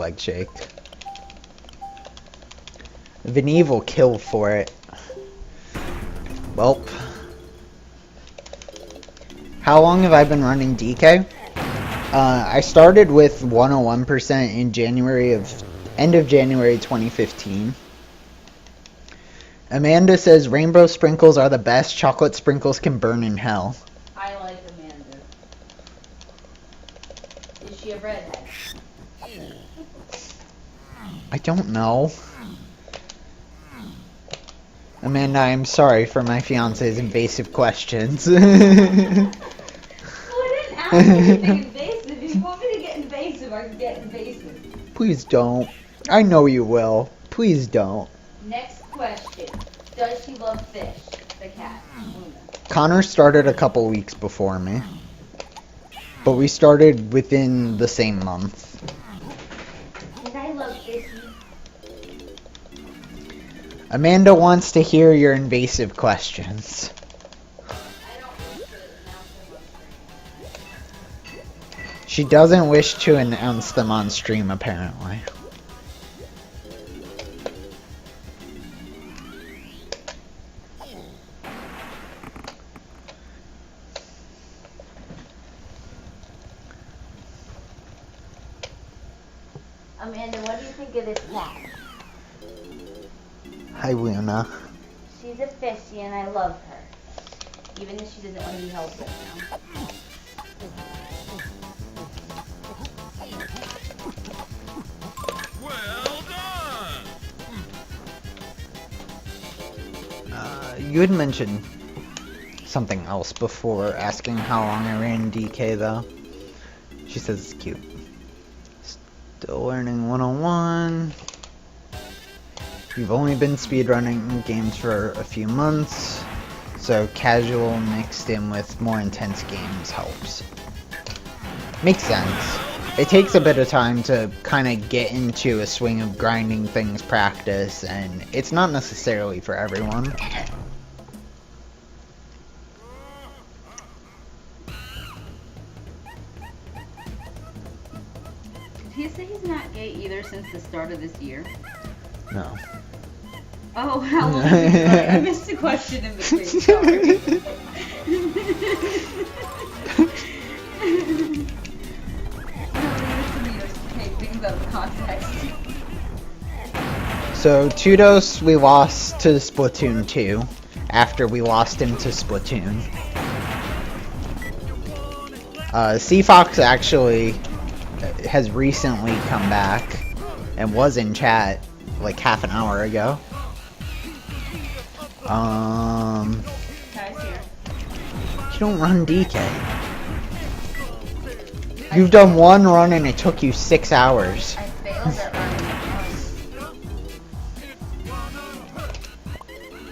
leg shake. Vineve will kill for it. Welp. How long have I been running DK? I started with 101% in end of January 2015. Amanda says rainbow sprinkles are the best. Chocolate sprinkles can burn in hell. I like Amanda. Is she a redhead? I don't know. Amanda, I'm sorry for my fiance's invasive questions. Well, I didn't ask anything invasive. If you want me to get invasive, I can get invasive. Please don't. I know you will. Please don't. Next question. Does she love fish? The cat. Connor started a couple weeks before me. But we started within the same month. And I love fishy. Amanda wants to hear your invasive questions. She doesn't wish to announce them on stream, apparently. Amanda, what do you think of this cat? Hi, Luna. She's a fishy and I love her. Even if she doesn't want to be held right now. Well done! You had mentioned something else before asking how long I ran DK, though. She says it's cute. Still learning 101. We've only been speedrunning games for a few months, so casual mixed in with more intense games helps. Makes sense. It takes a bit of time to kind of get into a swing of grinding things practice, and it's not necessarily for everyone. Did he say he's not gay either since the start of this year? No. Oh, how long? I missed a question in between. Sorry. Take things out of context. So, Tudos we lost to Splatoon 2, after we lost him to Splatoon. Fox actually has recently come back, and was in chat like half an hour ago. Guys here. You don't run DK. You've done one run and it took you 6 hours. I failed at running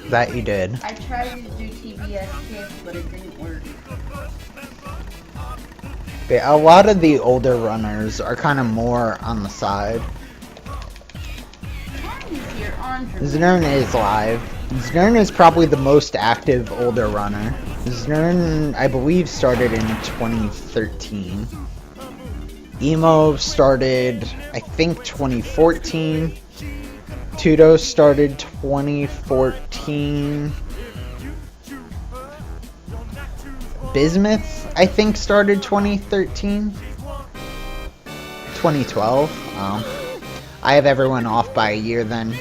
one. That you did. I tried to do TBS kids, but it didn't work. Okay, a lot of the older runners are kind of more on the side. Here, Andre. Znern is live. Znern is probably the most active older runner. Znern, I believe, started in 2013. Emo started, I think, 2014. Tudo started 2014. Bismuth, I think, started 2013. 2012. I have everyone off by a year then.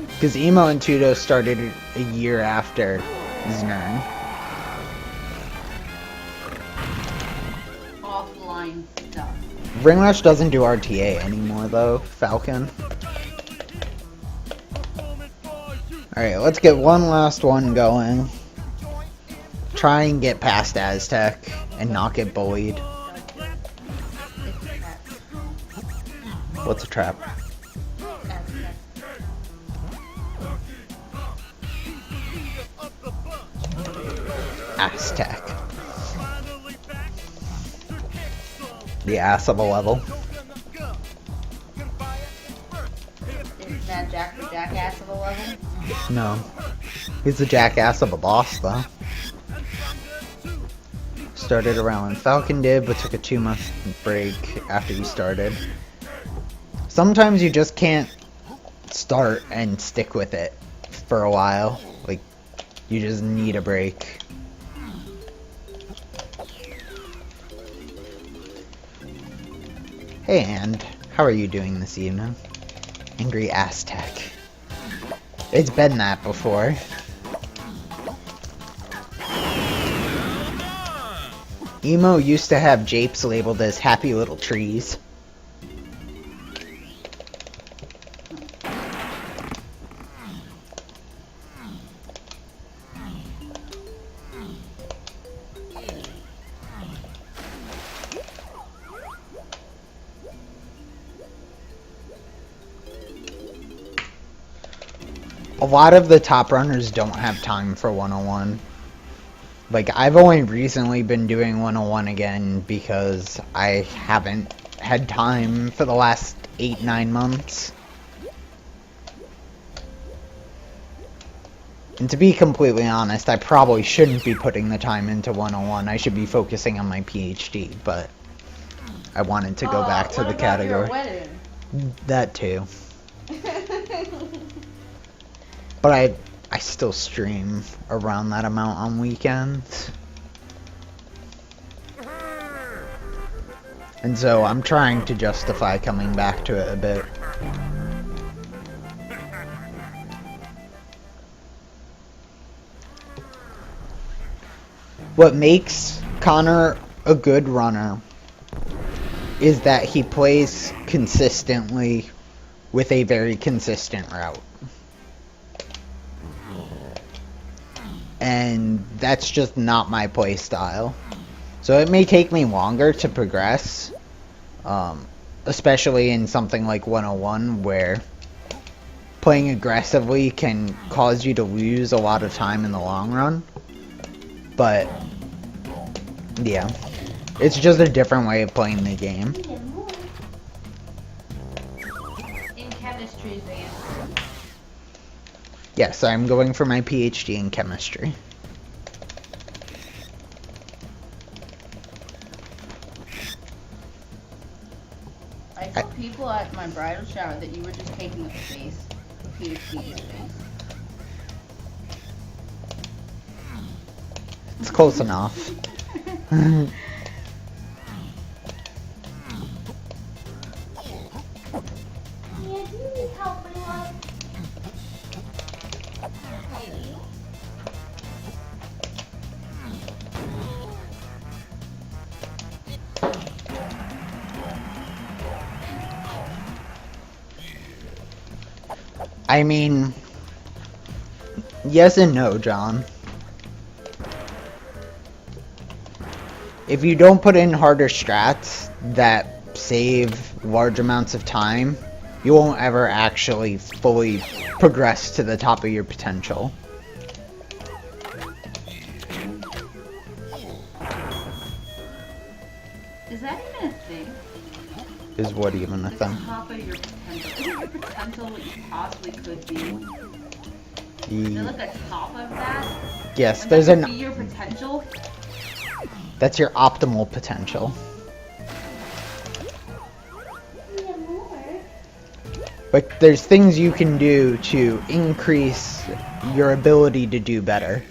Because Emo and Tudo started a year after Znern. Offline stuff. Ring Rush doesn't do RTA anymore though, Falcon. Alright, let's get one last one going. Try and get past Aztec and not get bullied. What's a trap? Aztec. The ass of a level. Isn't that Jack the jackass of a level? No. He's the jackass of a boss though. Started around when Falcon did, but took a 2-month break after he started. sometimes you just can't start and stick with it for a while. Like, you just need a break. Hey, and how are you doing this evening? Angry Aztec. It's been that before. Emo used to have japes labeled as happy little trees. A lot of the top runners don't have time for 101. Like, I've only recently been doing 101 again because I haven't had time for the last 8-9 months. And to be completely honest, I probably shouldn't be putting the time into 101. I should be focusing on my PhD, but I wanted to go back to the category. Your wedding? That too. But I still stream around that amount on weekends. And so I'm trying to justify coming back to it a bit. What makes Connor a good runner is that he plays consistently with a very consistent route. And that's just not my play style. So it may take me longer to progress, especially in something like 101 where playing aggressively can cause you to lose a lot of time in the long run. But yeah, it's just a different way of playing the game. In chemistry, Zan. Yes, I'm going for my PhD in chemistry. I told people at my bridal shower that you were just taking a face, a PhD's face. It's close enough. I mean, yes and no, John. If you don't put in harder strats that save large amounts of time, you won't ever actually fully progress to the top of your potential. Is that even a thing? Is what even a thing? Top of your potential. Isn't your potential what you possibly could be? Is there like a top of that? Yes, Wouldn't there's that an... be your potential? That's your optimal potential. But there's things you can do to increase your ability to do better.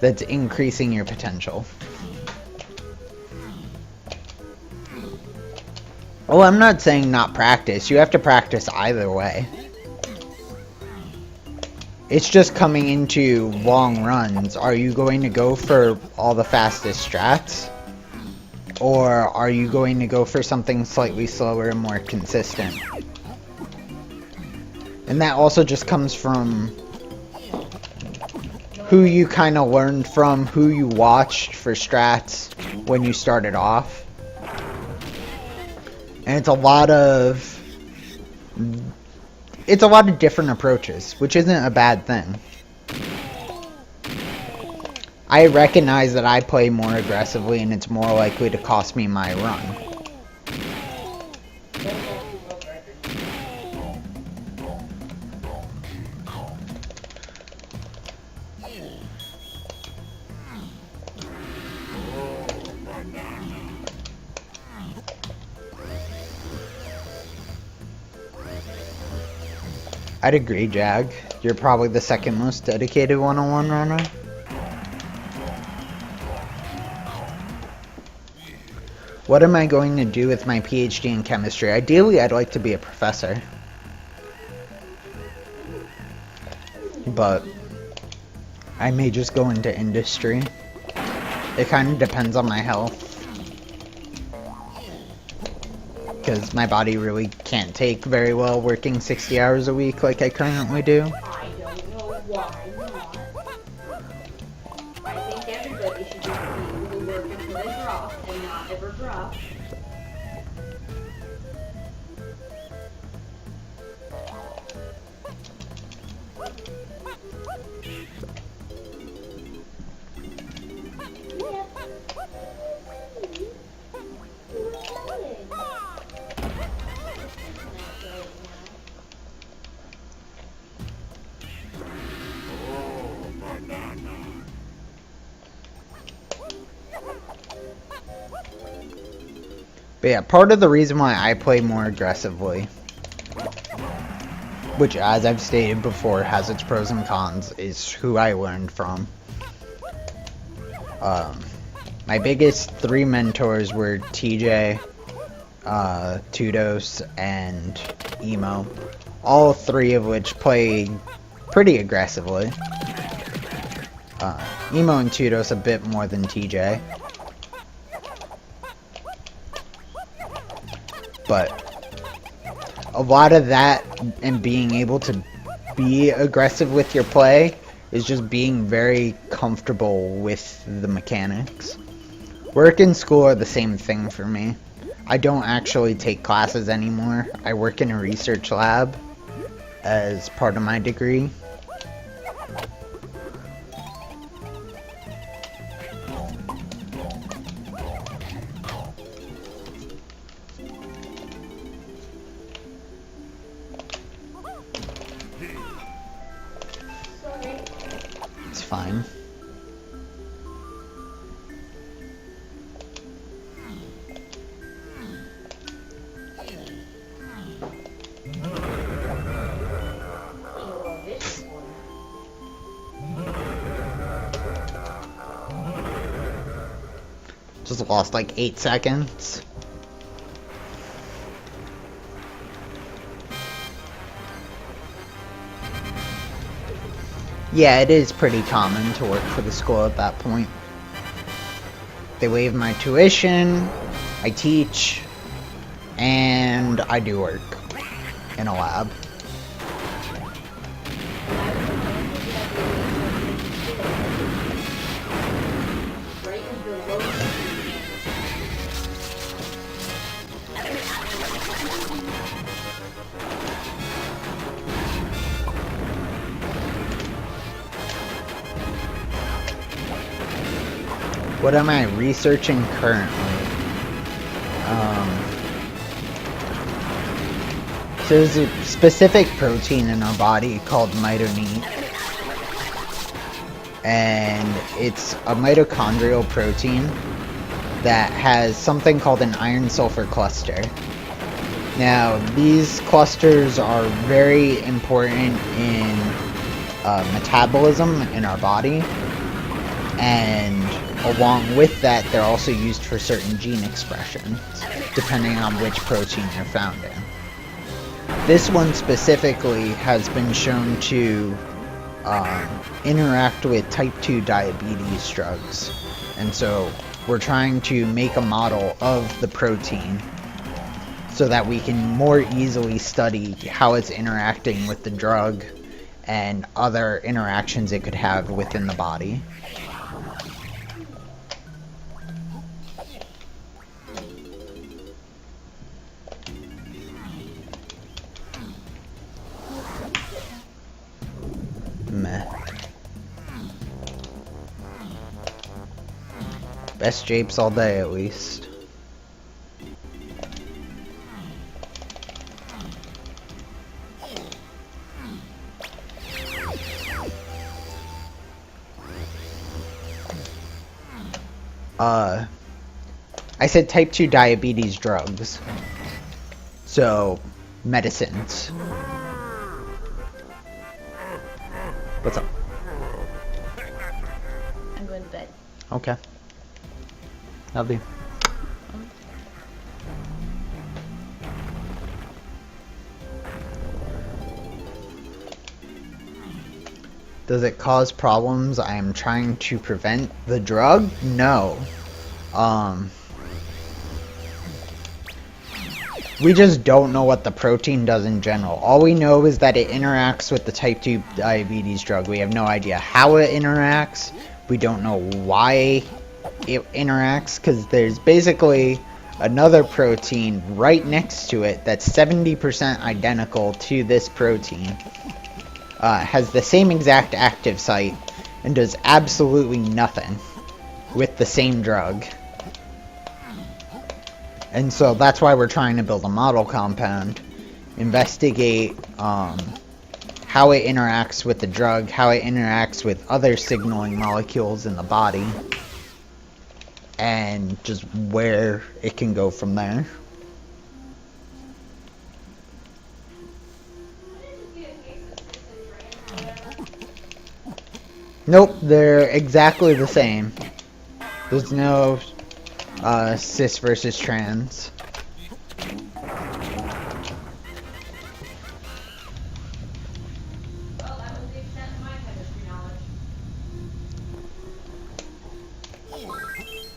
That's increasing your potential. Oh, I'm not saying not practice. You have to practice either way. It's just coming into long runs. Are you going to go for all the fastest strats? Or are you going to go for something slightly slower and more consistent? And that also just comes from who you kind of learned from, who you watched for strats when you started off. And it's a lot of different approaches, which isn't a bad thing. I recognize that I play more aggressively and it's more likely to cost me my run. I'd agree, Jag. You're probably the second most dedicated one-on-one runner. What am I going to do with my PhD in chemistry? Ideally, I'd like to be a professor. But I may just go into industry. It kind of depends on my health. Because my body really can't take very well working 60 hours a week like I currently do. I don't know why not. I think everybody should just be able to work until they drop and not ever drop. But yeah, part of the reason why I play more aggressively, which as I've stated before has its pros and cons, is who I learned from. My biggest three mentors were TJ, Tudos, and Emo. All three of which play pretty aggressively. Emo and Tudos a bit more than TJ. But a lot of that and being able to be aggressive with your play is just being very comfortable with the mechanics. Work and school are the same thing for me. I don't actually take classes anymore. I work in a research lab as part of my degree. It's fine. Just lost like 8 seconds. Yeah, it is pretty common to work for the school at that point. They waive my tuition, I teach, and I do work in a lab. What am I researching currently? So there's a specific protein in our body called mitonin. And it's a mitochondrial protein that has something called an iron-sulfur cluster. Now, these clusters are very important in metabolism in our body. And along with that, they're also used for certain gene expressions, depending on which protein you're found in. This one specifically has been shown to interact with type 2 diabetes drugs. And so we're trying to make a model of the protein so that we can more easily study how it's interacting with the drug and other interactions it could have within the body. Meh. Best japes all day, at least. I said type 2 diabetes drugs. So, medicines. What's up? I'm going to bed. Okay. Love you. Does it cause problems I am trying to prevent? The drug? No. We just don't know what the protein does in general. All we know is that it interacts with the type 2 diabetes drug. We have no idea how it interacts. We don't know why it interacts, because there's basically another protein right next to it that's 70% identical to this protein. Has the same exact active site and does absolutely nothing with the same drug. And so that's why we're trying to build a model compound, investigate how it interacts with the drug, how it interacts with other signaling molecules in the body, and just where it can go from there. Nope, they're exactly the same. There's no cis versus trans.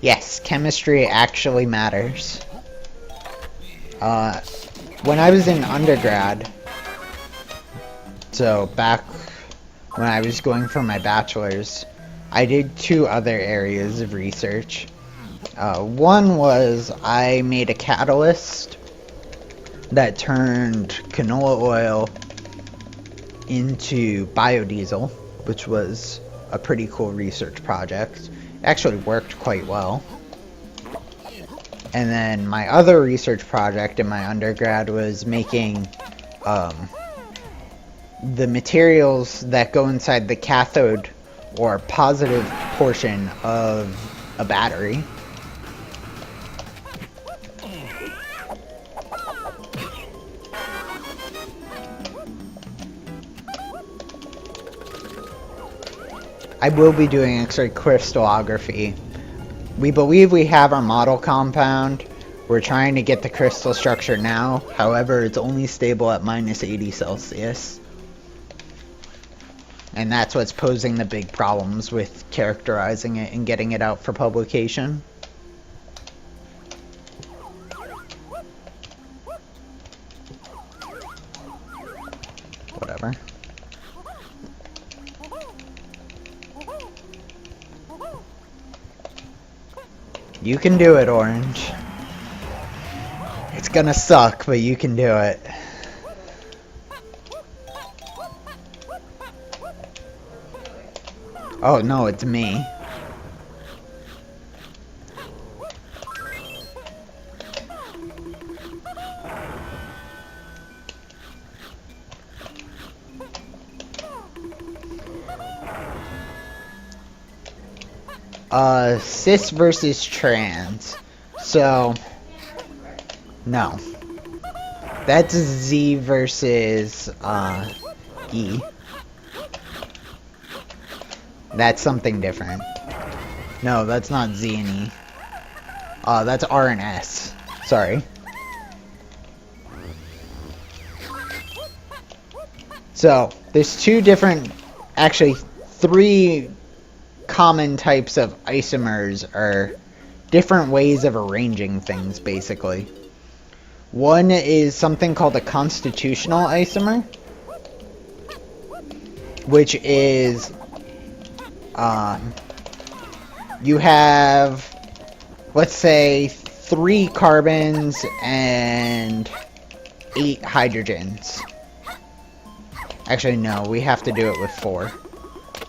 Yes, chemistry actually matters. When I was in undergrad, so back when I was going for my bachelor's, I did 2 other areas of research. One was I made a catalyst that turned canola oil into biodiesel, which was a pretty cool research project. It actually worked quite well. And then my other research project in my undergrad was making the materials that go inside the cathode or positive portion of a battery. I will be doing X-ray crystallography. We believe we have our model compound. We're trying to get the crystal structure now. However, it's only stable at -80 Celsius. And that's what's posing the big problems with characterizing it and getting it out for publication. Whatever. You can do it, Orange. It's gonna suck, but you can do it. Oh, no, it's me. Cis versus trans. So, no. That's Z versus, E. That's something different. No, that's not Z and E. That's R and S. Sorry. So, there's 2 different, actually 3 common types of isomers, or different ways of arranging things, basically. One is something called a constitutional isomer, which is you have, let's say, 3 carbons and 8 hydrogens. Actually, no, we have to do it with 4.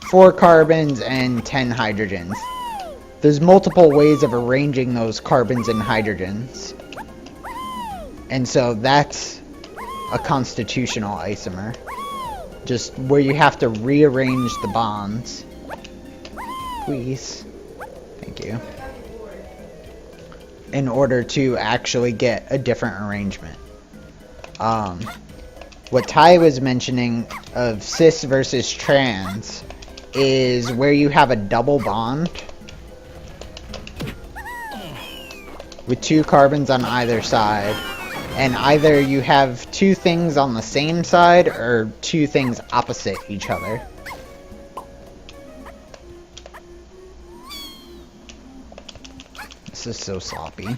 4 carbons and 10 hydrogens. There's multiple ways of arranging those carbons and hydrogens. And so that's a constitutional isomer. Just where you have to rearrange the bonds. Please. Thank you. In order to actually get a different arrangement. what Ty was mentioning of cis versus trans is where you have a double bond with 2 carbons on either side, and either you have 2 things on the same side or 2 things opposite each other. This is so sloppy.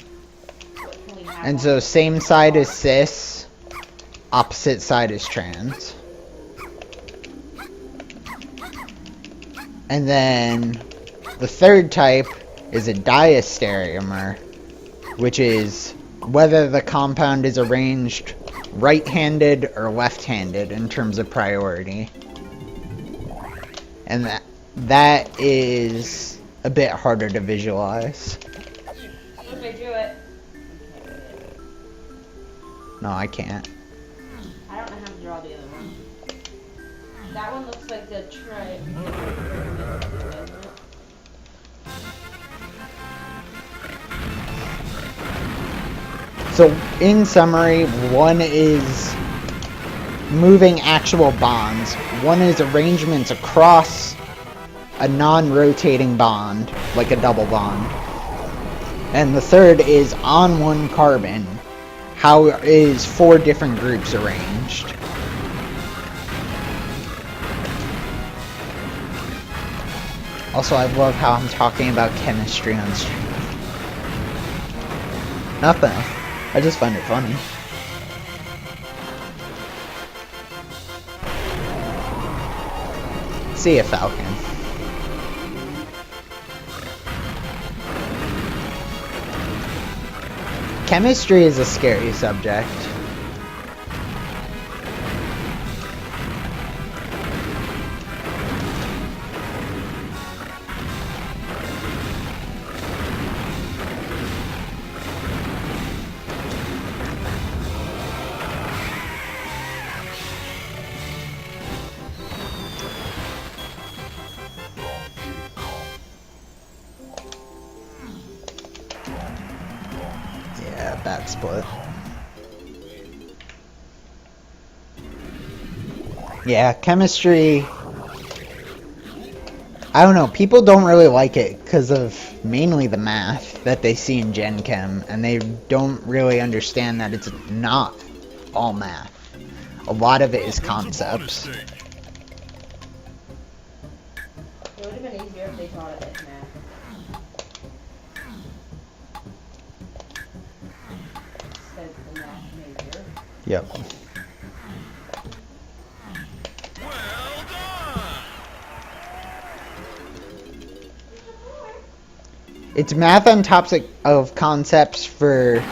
And so same side is cis, opposite side is trans. And then the third type is a diastereomer, which is whether the compound is arranged right-handed or left-handed in terms of priority. And that is a bit harder to visualize. If I do it. No, I can't. I don't know how to draw the other one. That one looks like the tri. So, in summary, one is moving actual bonds. One is arrangements across a non-rotating bond, like a double bond. And the third is on one carbon. How is 4 different groups arranged? Also, I love how I'm talking about chemistry on stream. Nothing. I just find it funny. See ya, Falcon. Chemistry is a scary subject. Yeah, bad split. Yeah, chemistry. I don't know, people don't really like it because of mainly the math that they see in Gen Chem, and they don't really understand that it's not all math. A lot of it is concepts. It would have been easier if they taught it as math. Instead of the math major. Yep. It's math on top of concepts for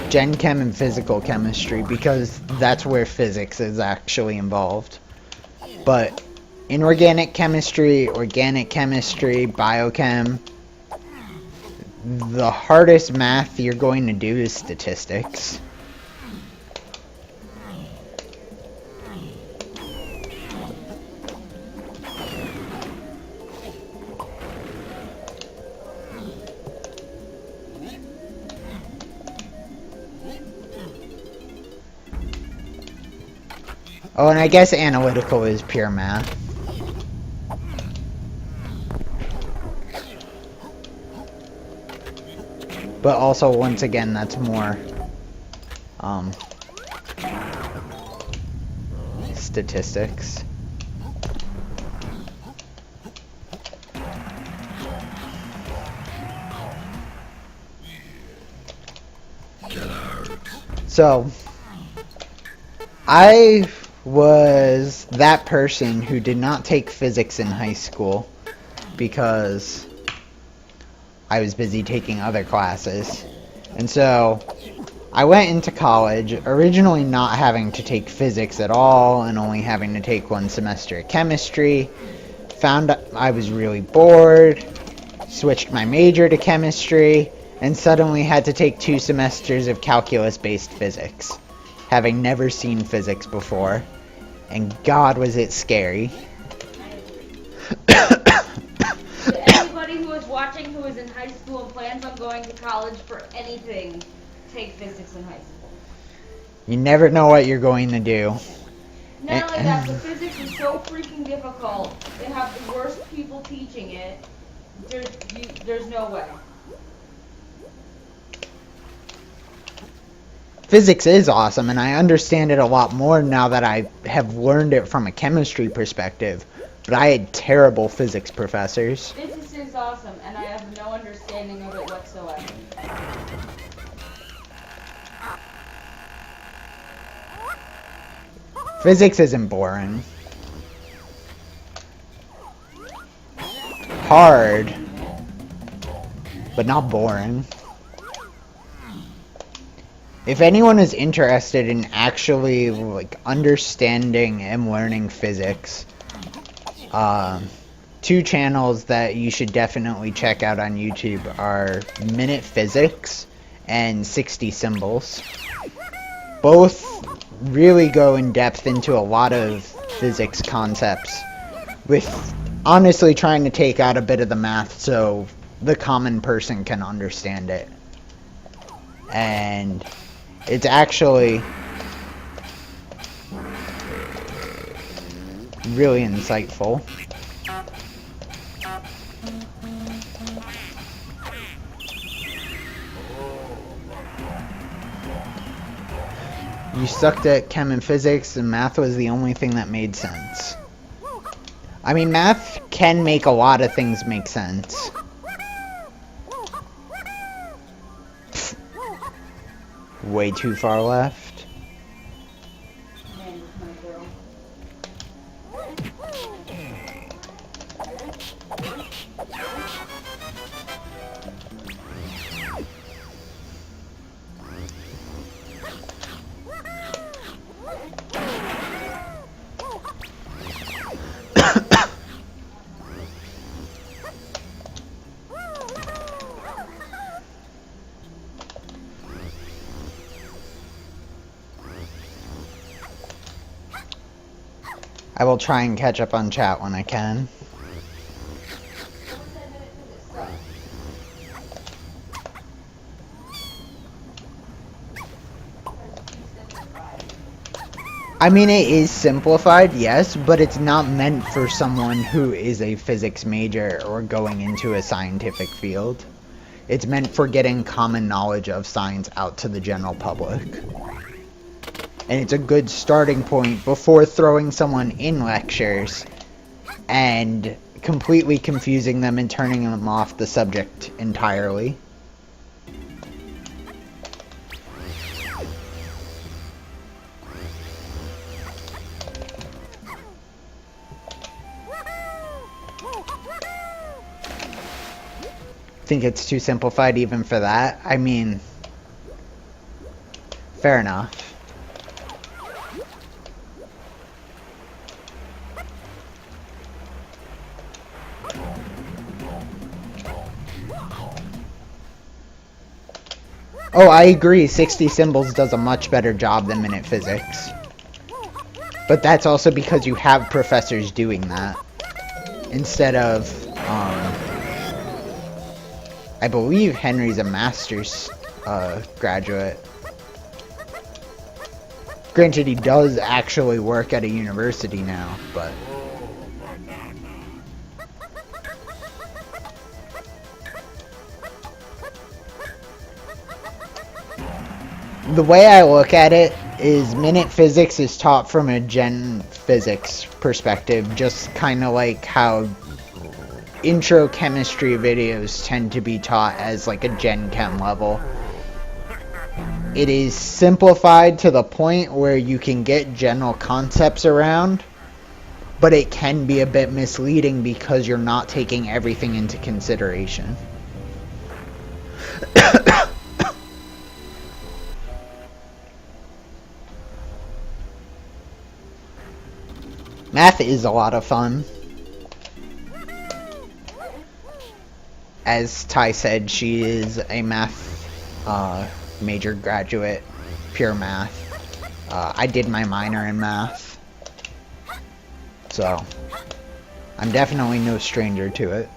Gen Chem and physical chemistry because that's where physics is actually involved. But inorganic chemistry, organic chemistry, biochem, the hardest math you're going to do is statistics. Oh, and I guess analytical is pure math. But also, once again, that's more statistics. So, I was that person who did not take physics in high school because I was busy taking other classes. And so I went into college originally not having to take physics at all and only having to take 1 semester of chemistry. Found I was really bored, switched my major to chemistry, and suddenly had to take 2 semesters of calculus-based physics, having never seen physics before. And God, was it scary. Anybody who is watching who is in high school and plans on going to college for anything, take physics in high school. You never know what you're going to do. Not only that, but physics is so freaking difficult. They have the worst people teaching it. There's no way. Physics is awesome, and I understand it a lot more now that I have learned it from a chemistry perspective. But I had terrible physics professors. Physics is awesome, and I have no understanding of it whatsoever. Physics isn't boring. Hard, but not boring. If anyone is interested in actually like understanding and learning physics, two channels that you should definitely check out on YouTube are Minute Physics and 60 Symbols. Both really go in depth into a lot of physics concepts, with honestly trying to take out a bit of the math so the common person can understand it. And it's actually really insightful. You sucked at chem and physics, and math was the only thing that made sense. I mean, math can make a lot of things make sense. Pfft. Way too far left. Man, my girl. I will try and catch up on chat when I can. I mean, it is simplified, yes, but it's not meant for someone who is a physics major or going into a scientific field. It's meant for getting common knowledge of science out to the general public. And it's a good starting point before throwing someone in lectures and completely confusing them and turning them off the subject entirely. Think it's too simplified even for that? I mean, fair enough. Oh, I agree, 60 Symbols does a much better job than Minute Physics. But that's also because you have professors doing that. Instead of, I believe Henry's a master's graduate. Granted, he does actually work at a university now, but... The way I look at it is Minute Physics is taught from a gen physics perspective, just kind of like how intro chemistry videos tend to be taught as like a gen chem level. It is simplified to the point where you can get general concepts around, but it can be a bit misleading because you're not taking everything into consideration. Math is a lot of fun. As Ty said, she is a math major graduate, pure math. I did my minor in math, so I'm definitely no stranger to it.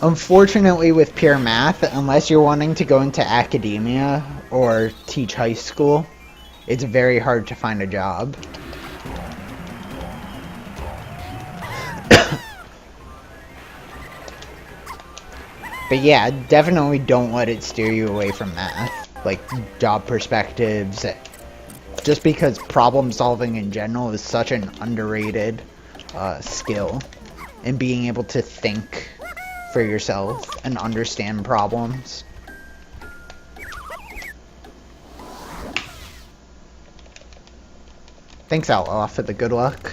Unfortunately, with pure math, unless you're wanting to go into academia or teach high school, it's very hard to find a job. But yeah, definitely don't let it steer you away from math. Like, job perspectives. Just because problem solving in general is such an underrated skill. And being able to think for yourself and understand problems. Thanks, Outlaw, for the good luck.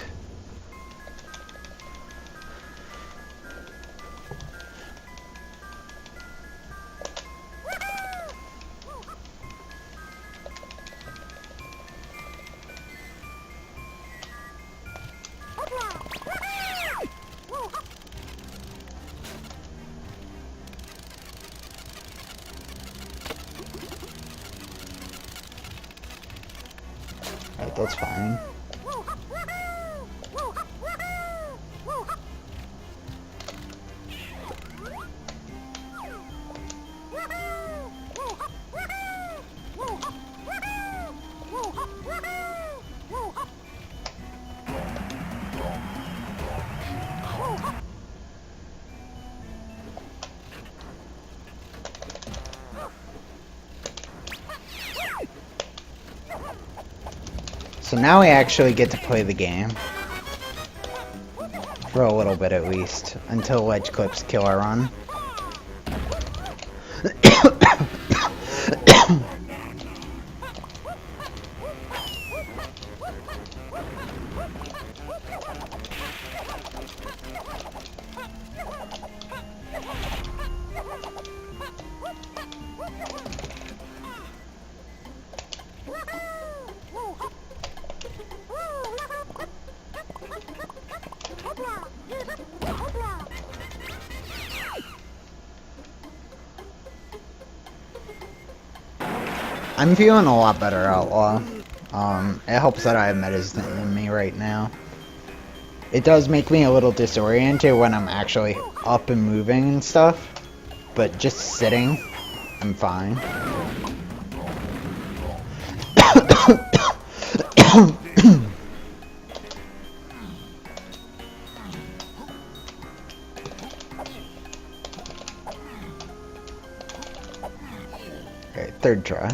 Alright, that's fine. So now we actually get to play the game. For a little bit at least. Until ledge clips kill our run. I'm feeling a lot better, Outlaw. It helps that I have medicine in me right now. It does make me a little disoriented when I'm actually up and moving and stuff, but just sitting, I'm fine. Okay, third try.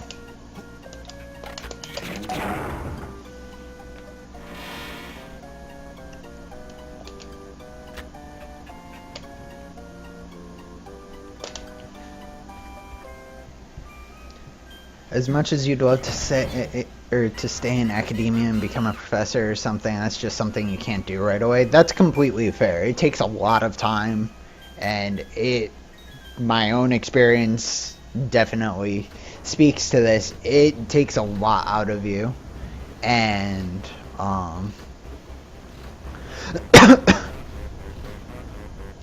As much as you'd love to say or to stay in academia and become a professor or something, that's just something you can't do right away. That's completely fair. It takes a lot of time, and my own experience definitely speaks to this. It takes a lot out of you, and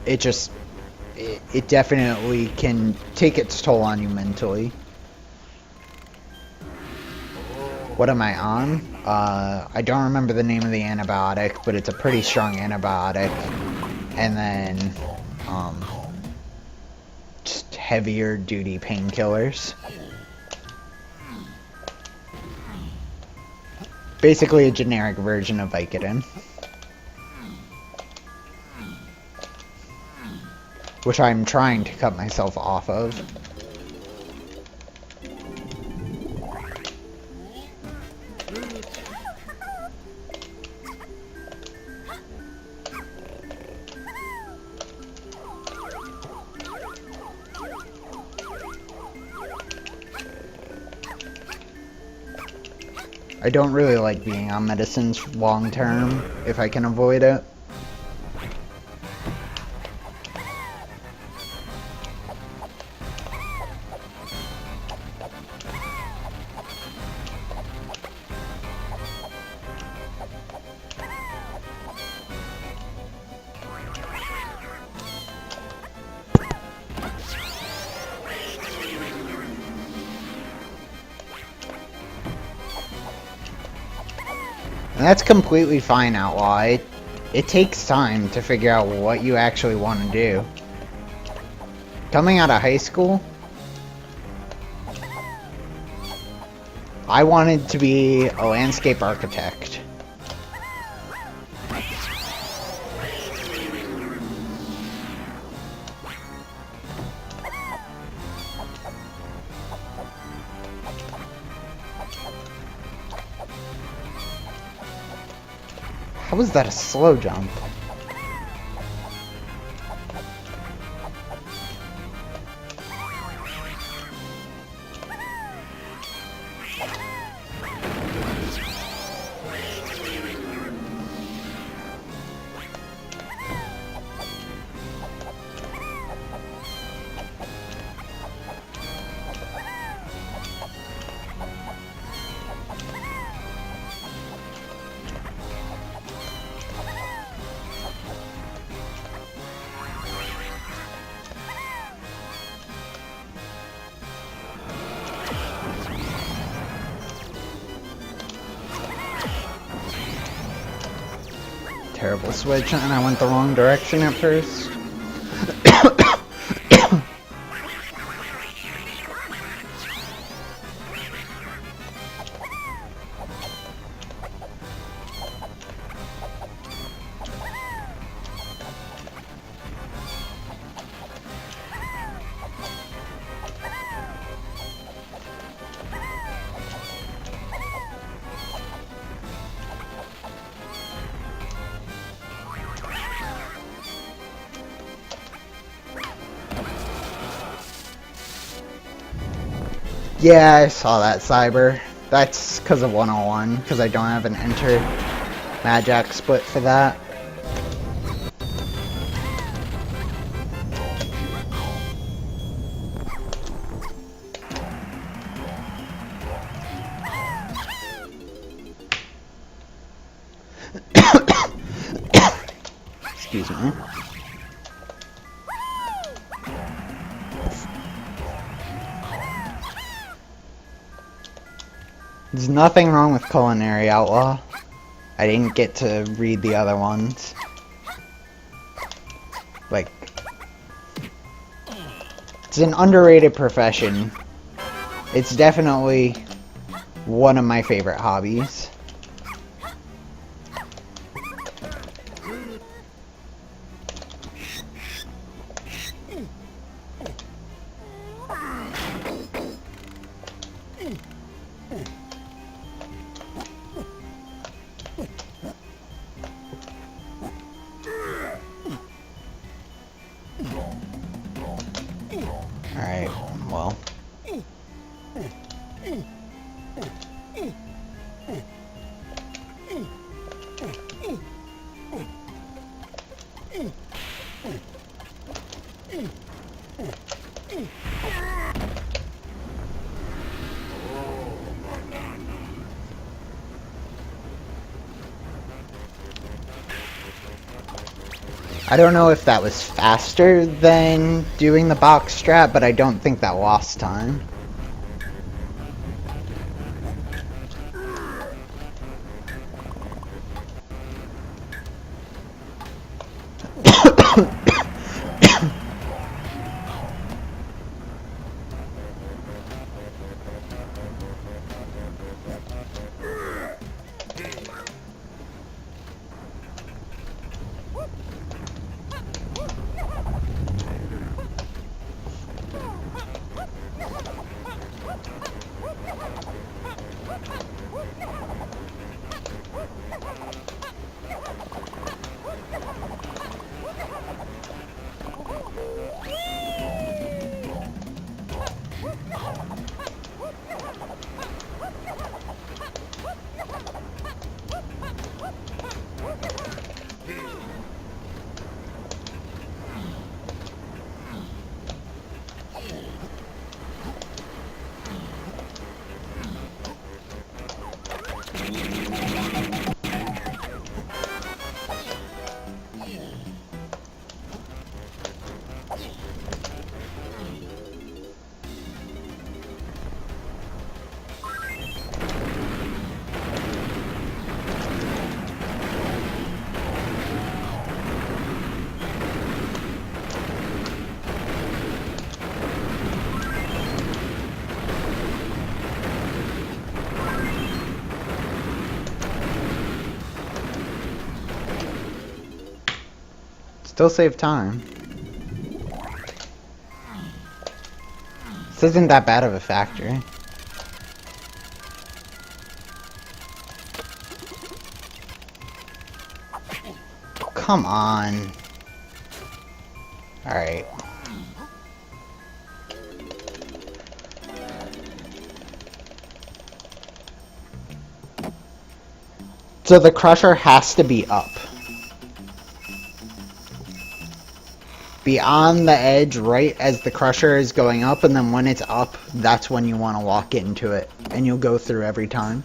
it definitely can take its toll on you mentally. What am I on? I don't remember the name of the antibiotic, but it's a pretty strong antibiotic. And then, just heavier duty painkillers. Basically a generic version of Vicodin. Which I'm trying to cut myself off of. I don't really like being on medicines long term, if I can avoid it. And that's completely fine, Outlaw. It takes time to figure out what you actually want to do. Coming out of high school, I wanted to be a landscape architect. How was that a slow jump? Terrible switch, and I went the wrong direction at first. Yeah, I saw that, Cyber. That's because of 101, because I don't have an enter Magic split for that. Excuse me. There's nothing wrong with Culinary Outlaw. I didn't get to read the other ones. Like, it's an underrated profession. It's definitely one of my favorite hobbies. Alright, well. I don't know if that was faster than doing the box strat, but I don't think that lost time. Still save time. This isn't that bad of a factory. Come on. Alright. So the crusher has to be up. Be on the edge right as the crusher is going up, and then when it's up, that's when you want to walk into it. And you'll go through every time.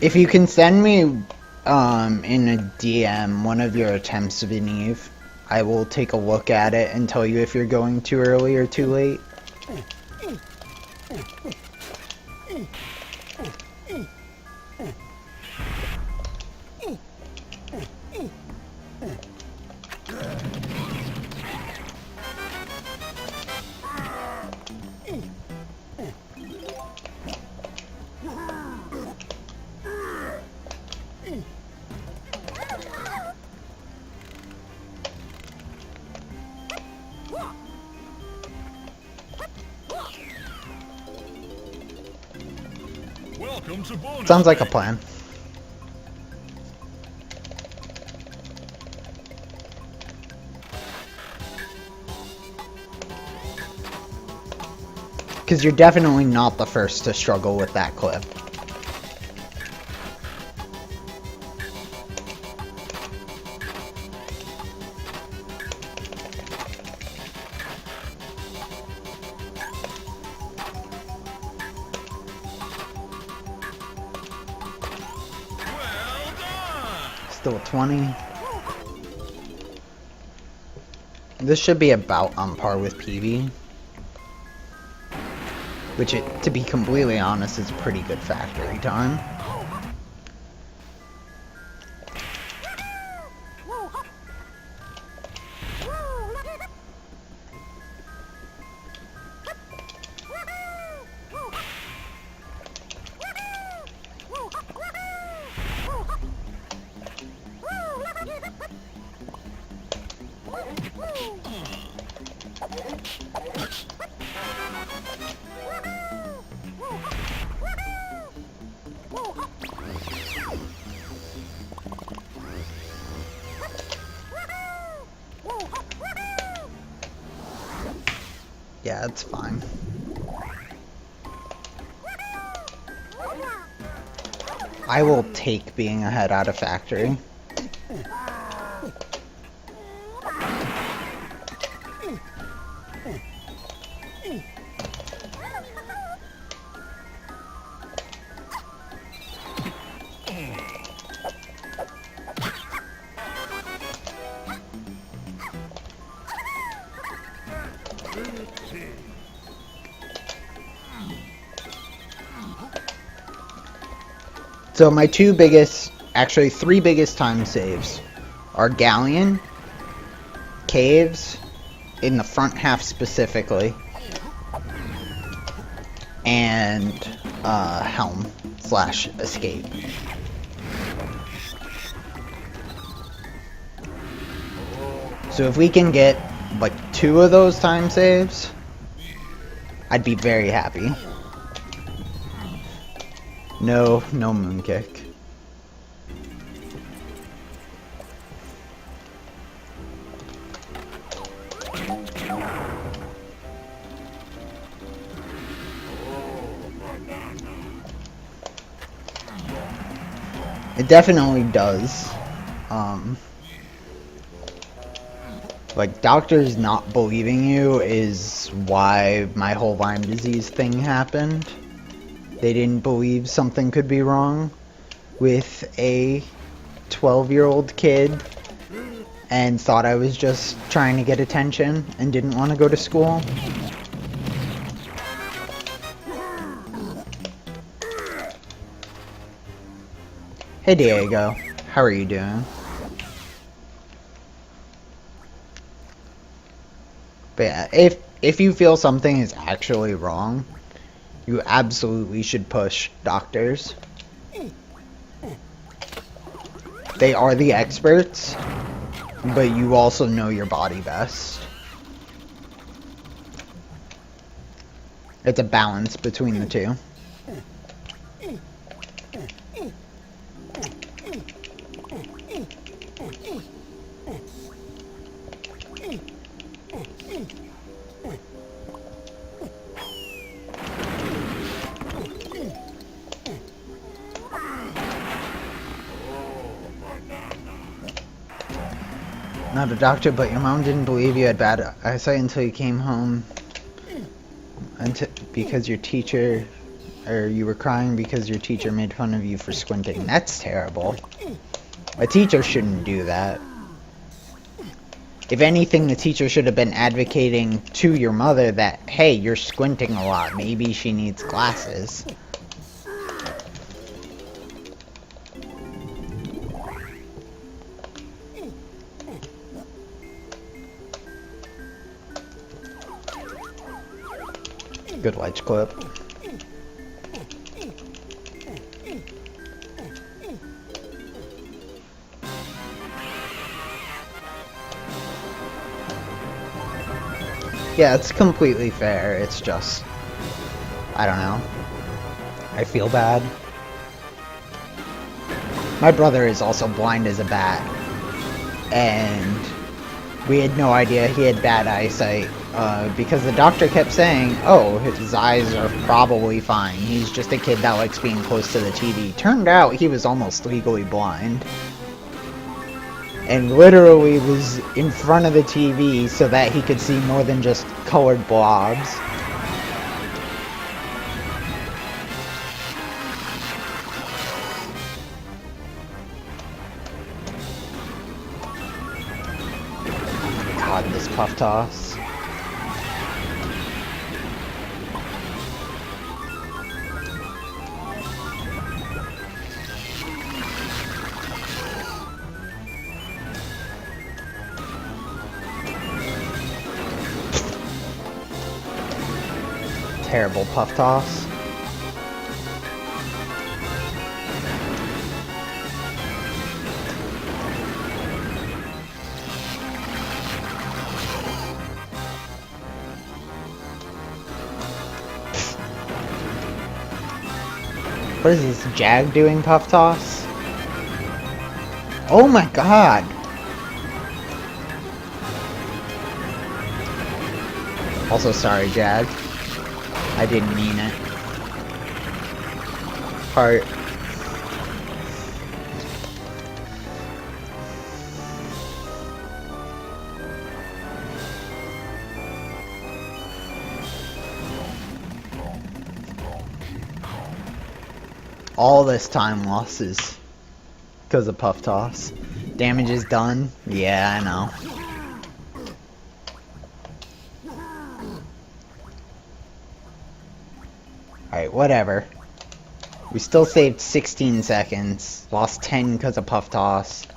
If you can send me in a DM one of your attempts, Vineve, I will take a look at it and tell you if you're going too early or too late. Sounds like a plan. Because you're definitely not the first to struggle with that clip. Still 20. This should be about on par with PV. Which, to be completely honest, is a pretty good factory time. Yeah, it's fine. I will take being ahead out of factory. So my two biggest, actually three biggest time saves are Galleon, Caves, in the front half specifically, and Helm / Escape. So if we can get like 2 of those time saves, I'd be very happy. No moon kick. It definitely does. Like, doctors not believing you is why my whole Lyme disease thing happened. They didn't believe something could be wrong with a 12-year-old kid and thought I was just trying to get attention and didn't want to go to school. Hey Diego, how are you doing? But yeah, if you feel something is actually wrong, you absolutely should push doctors. They are the experts, but you also know your body best. It's a balance between the two. Not a doctor, but your mom didn't believe you had bad eyesight until you came home. Because your teacher, or you were crying because your teacher made fun of you for squinting. That's terrible. A teacher shouldn't do that. If anything, the teacher should have been advocating to your mother that, hey, you're squinting a lot. Maybe she needs glasses. Good lights clip. Yeah, it's completely fair. It's just, I don't know. I feel bad. My brother is also blind as a bat, and we had no idea he had bad eyesight because the doctor kept saying, oh, his eyes are probably fine. He's just a kid that likes being close to the TV. Turned out he was almost legally blind. And literally was in front of the TV so that he could see more than just colored blobs. God, this puff toss. Terrible puff toss. What is this, Jag doing puff toss? Oh my god! Also sorry, Jag. I didn't mean it. Heart. All this time losses because of puff toss. Damage is done. Yeah, I know. Alright, whatever. We still saved 16 seconds. Lost 10 because of puff toss.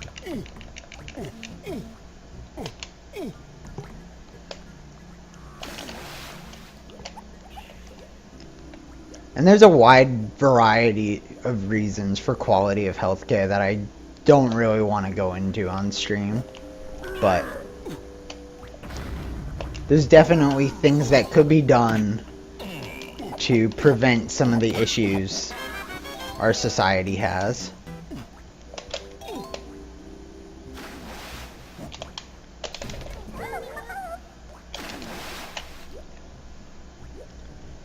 And there's a wide variety of reasons for quality of healthcare that I don't really want to go into on stream. But there's definitely things that could be done to prevent some of the issues our society has.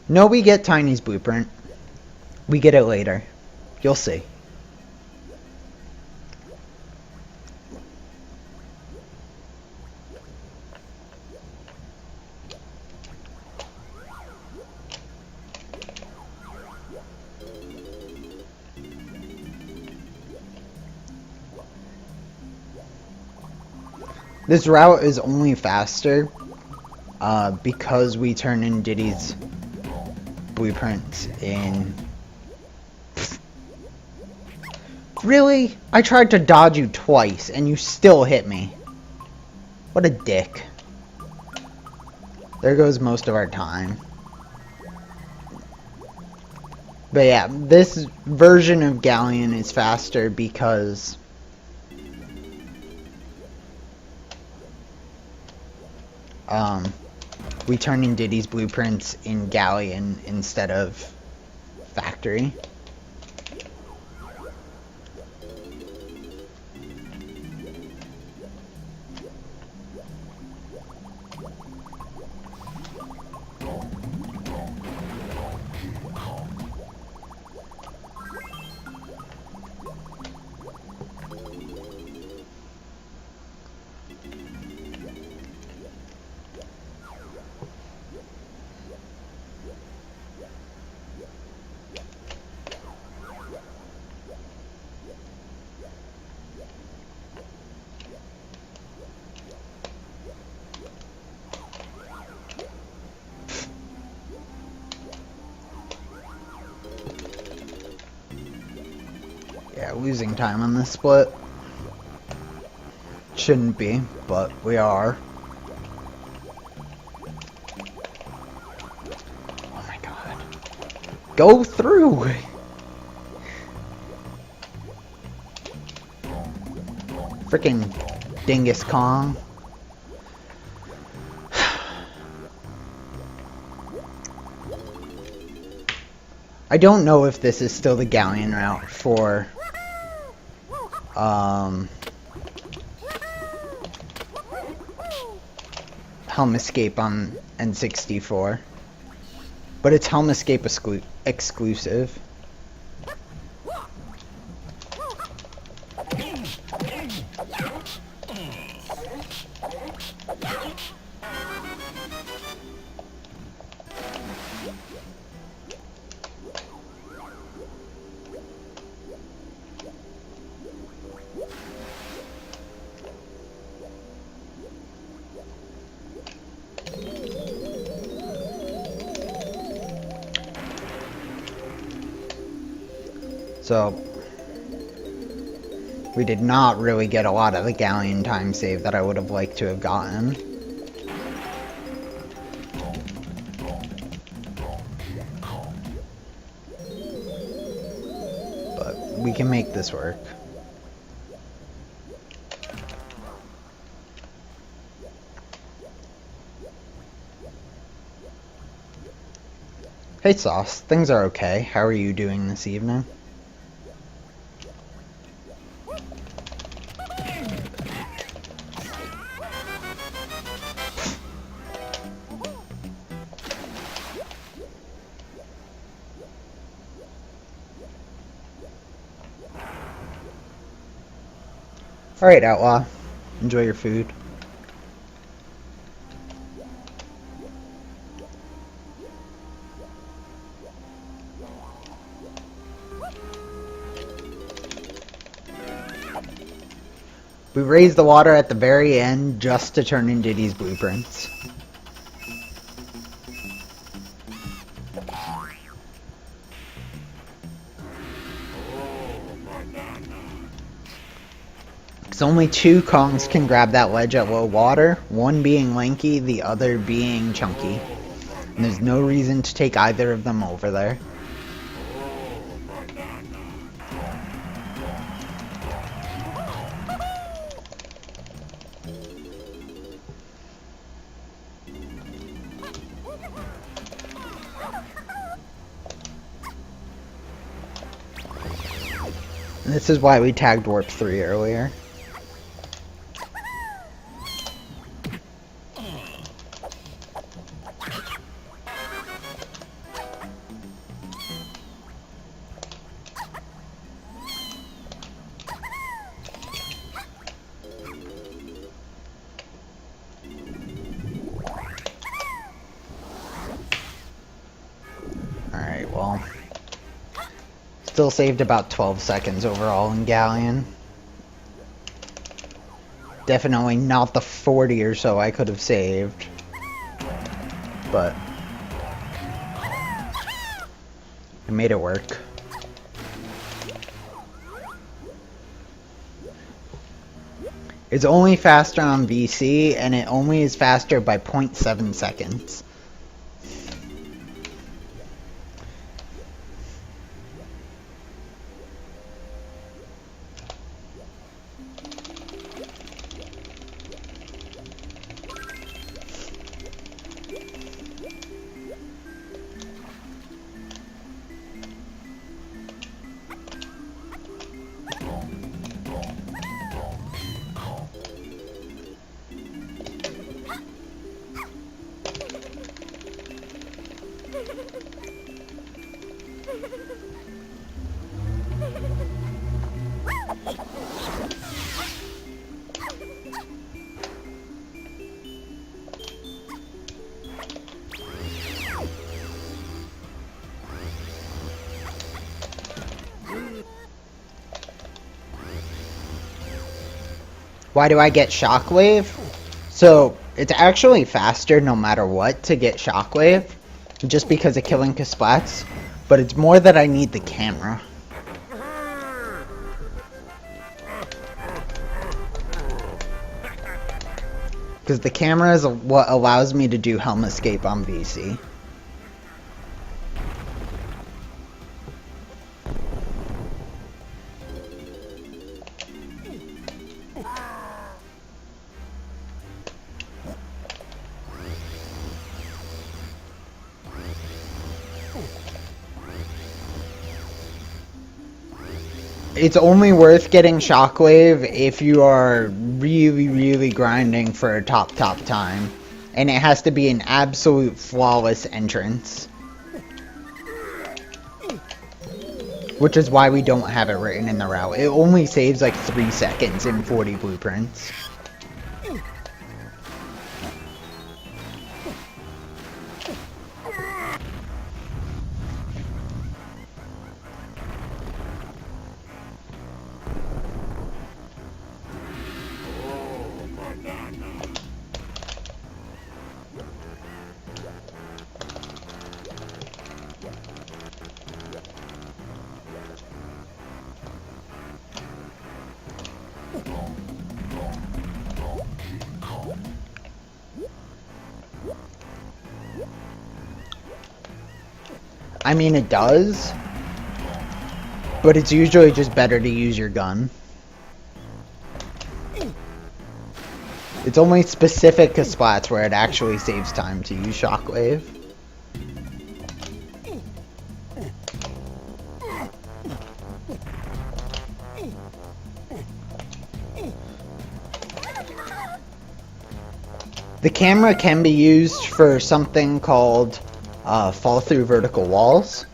No, we get Tiny's blueprint. We get it later. You'll see. This route is only faster because we turn in Diddy's blueprints in Really? I tried to dodge you twice, and you still hit me. What a dick. There goes most of our time. But yeah, this version of Galleon is faster because we turn in Diddy's blueprints in Galleon instead of factory. Yeah, losing time on this split. Shouldn't be, but we are. Oh my god. Go through! Frickin' Dingus Kong. I don't know if this is still the Galleon route for Helm Escape on N64, but it's Helm Escape exclusive. So, we did not really get a lot of the Galleon time save that I would have liked to have gotten. But we can make this work. Hey Sauce, things are okay. How are you doing this evening? Alright, Outlaw. Enjoy your food. We raised the water at the very end just to turn in Diddy's blueprints. Because only two Kongs can grab that ledge at low water, one being lanky, the other being chunky. And there's no reason to take either of them over there. And this is why we tagged Warp 3 earlier. Alright, well. Still saved about 12 seconds overall in Galleon. Definitely not the 40 or so I could have saved. But I made it work. It's only faster on VC, and it only is faster by 0.7 seconds. Why do I get Shockwave? So, it's actually faster no matter what to get Shockwave, just because of killing Kasplats, but it's more that I need the camera. Because the camera is what allows me to do Helm Escape on VC. It's only worth getting Shockwave if you are really grinding for a top time. And it has to be an absolute flawless entrance. Which is why we don't have it written in the route. It only saves like 3 seconds in 40 blueprints. I mean, it does, but it's usually just better to use your gun. It's only specific to splats where it actually saves time to use Shockwave. The camera can be used for something called fall through vertical walls.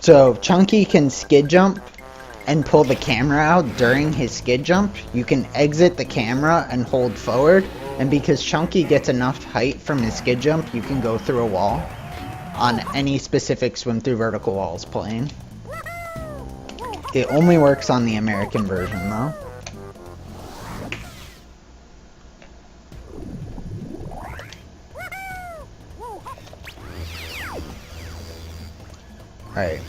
So Chunky can skid jump and pull the camera out during his skid jump. You can exit the camera and hold forward, and because Chunky gets enough height from his skid jump, you can go through a wall on any specific swim through vertical walls plane. It only works on the American version though. Alright.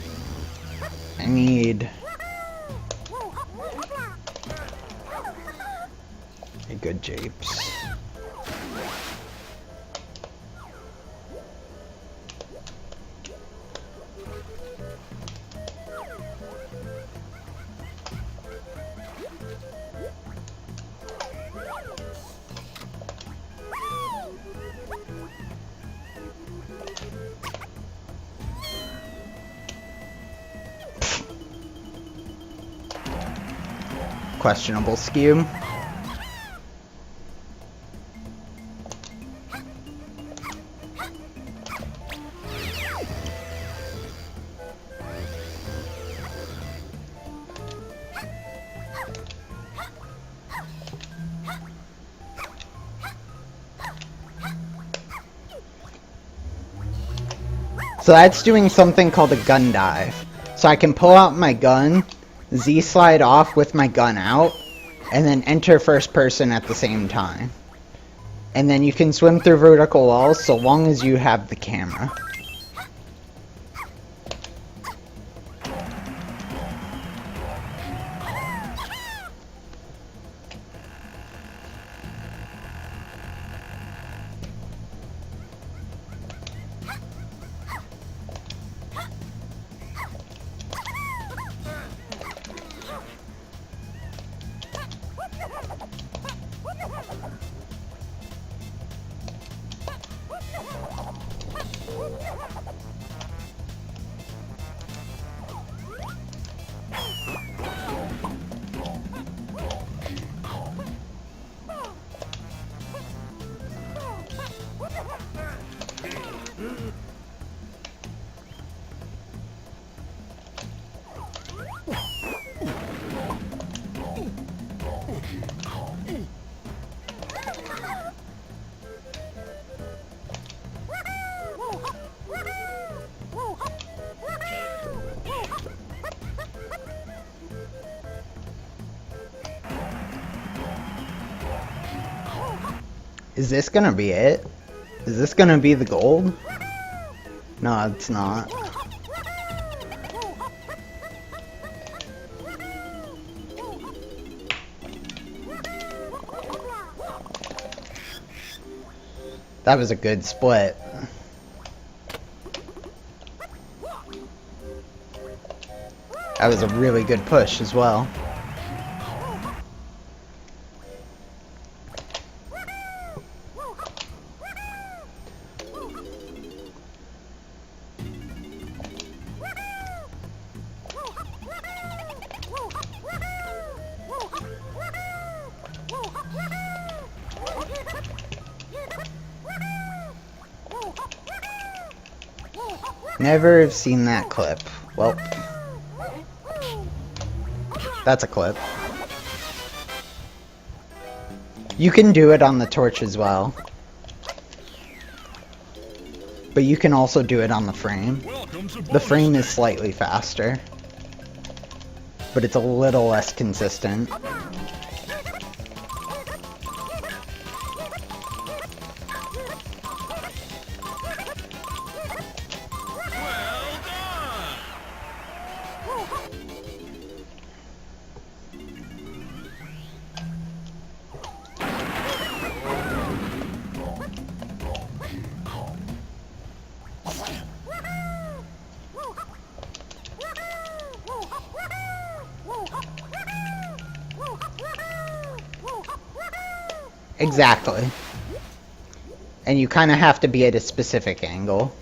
I need a good japes. Questionable skew. So that's doing something called a gun dive. So I can pull out my gun, Z-slide off with my gun out, and then enter first person at the same time. And then you can swim through vertical walls so long as you have the camera. Is this gonna be it? Is this gonna be the gold? No, it's not. That was a good split. That was a really good push as well. Never have seen that clip. Well, that's a clip. You can do it on the torch as well. But you can also do it on the frame. The frame is slightly faster, but it's a little less consistent. Exactly. And you kind of have to be at a specific angle.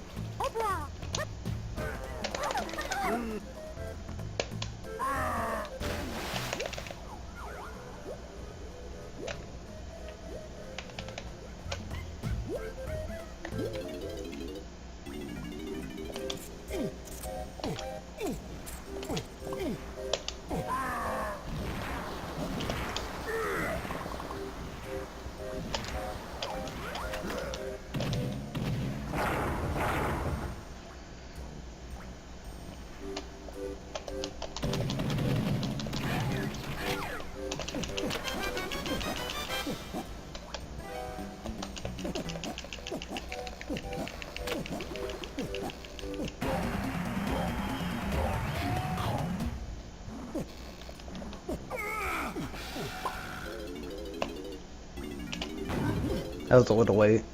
That was a little late.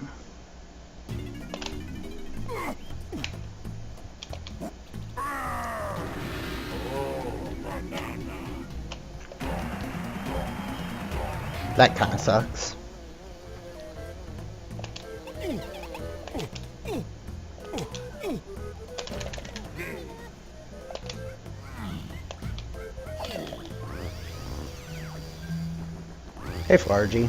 That kind of sucks. Hey, Flargy.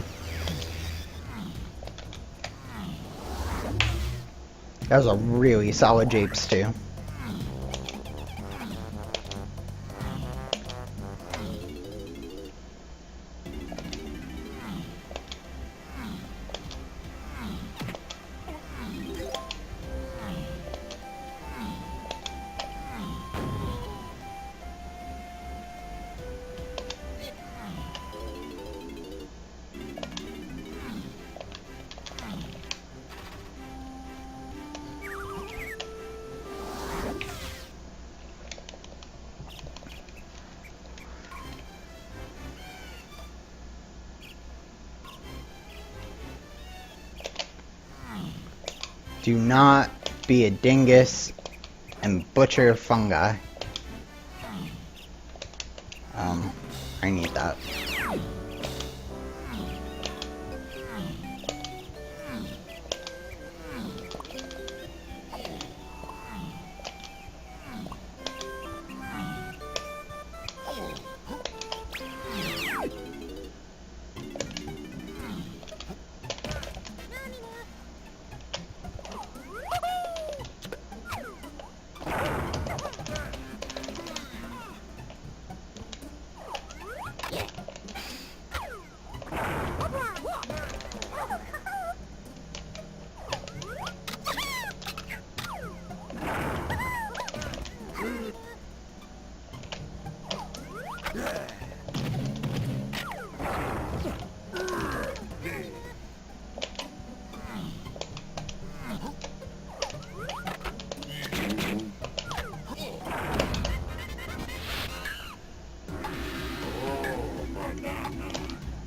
That was a really solid Japes too. Do not be a dingus and butcher fungi. I need that.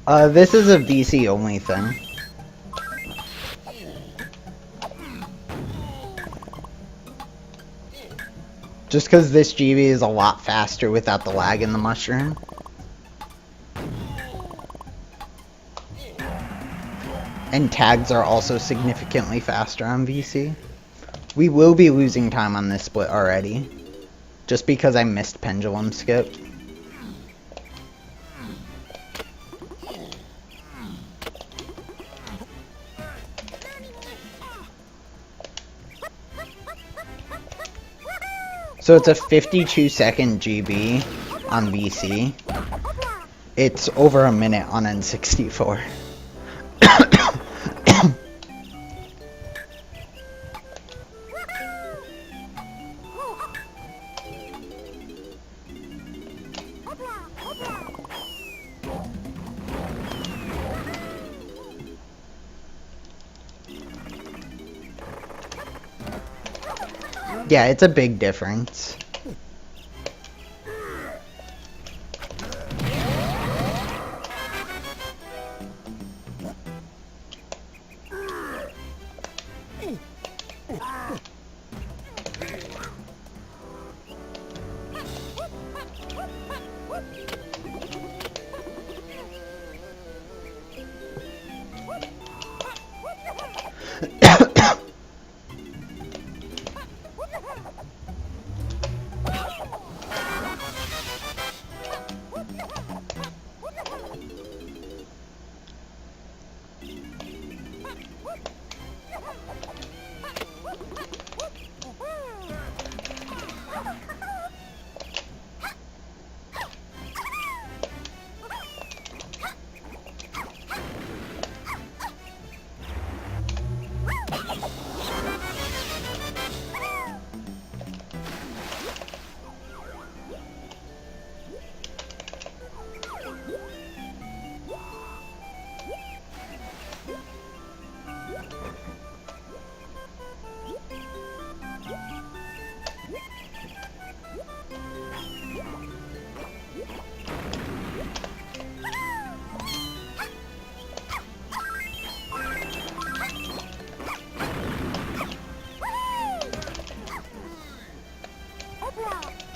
This is a VC only thing. Just because this GB is a lot faster without the lag in the mushroom. And tags are also significantly faster on VC. We will be losing time on this split already. Just because I missed pendulum skip. So it's a 52-second GB on VC. It's over a minute on N64. Yeah, it's a big difference.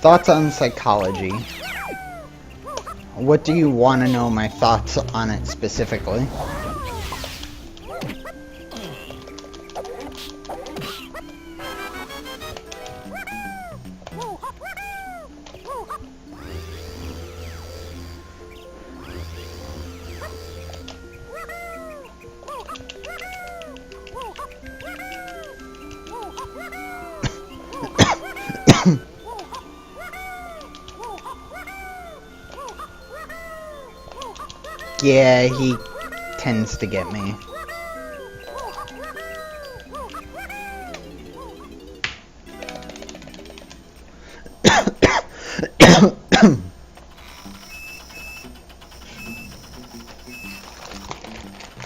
Thoughts on psychology? What do you want to know my thoughts on it specifically? Yeah, he tends to get me.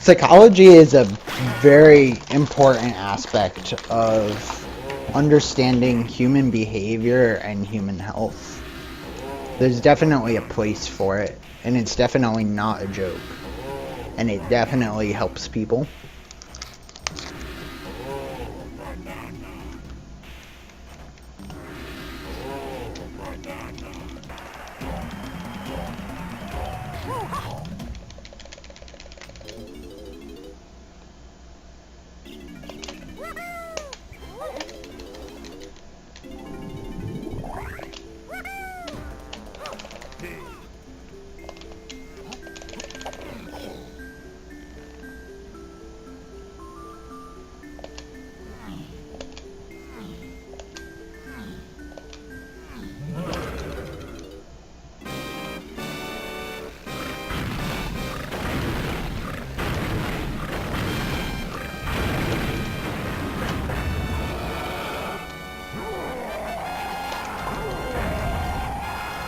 Psychology is a very important aspect of understanding human behavior and human health. There's definitely a place for it, and it's definitely not a joke. And it definitely helps people.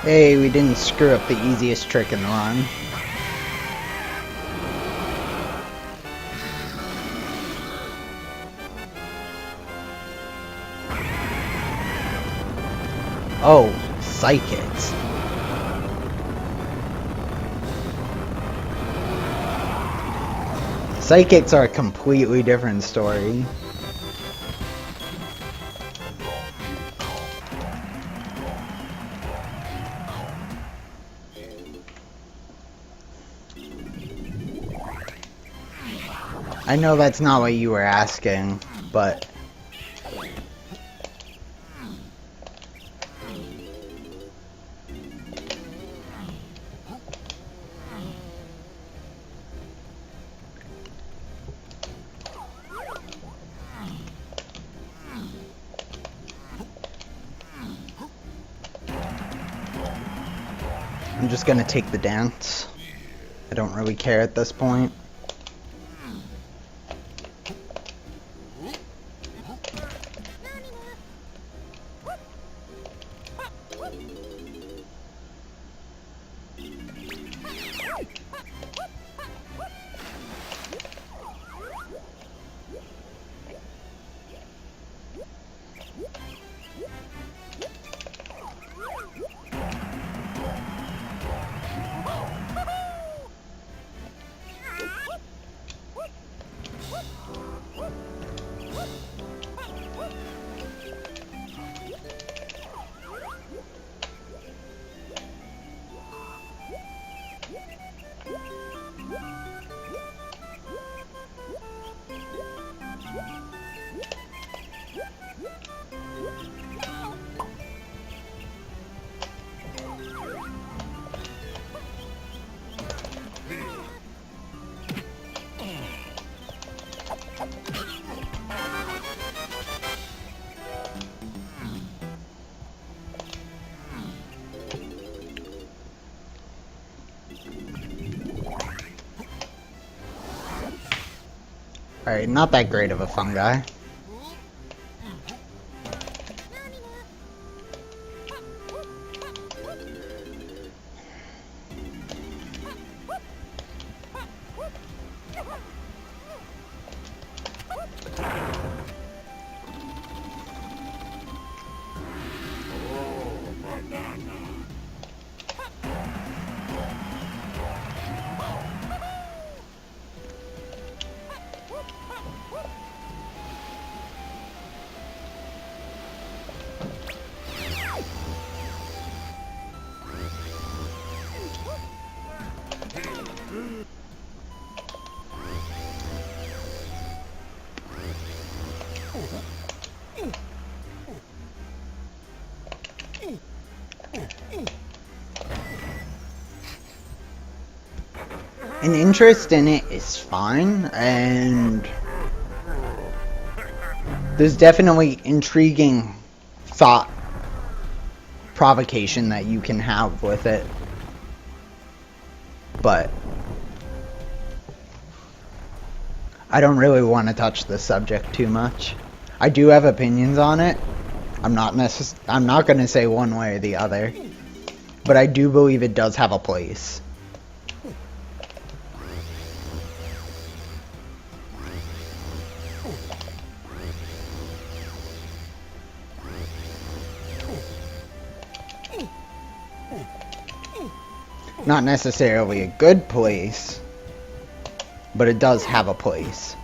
Hey, we didn't screw up the easiest trick in the run. Oh, psychics. Psychics are a completely different story. I know that's not what you were asking, but... I'm just gonna take the dance. I don't really care at this point. Alright, not that great of a fungi. An interest in it is fine, and there's definitely intriguing thought provocation that you can have with it, but I don't really want to touch the subject too much. I do have opinions on it. I'm not going to say one way or the other, but I do believe it does have a place. Not necessarily a good place, but it does have a place.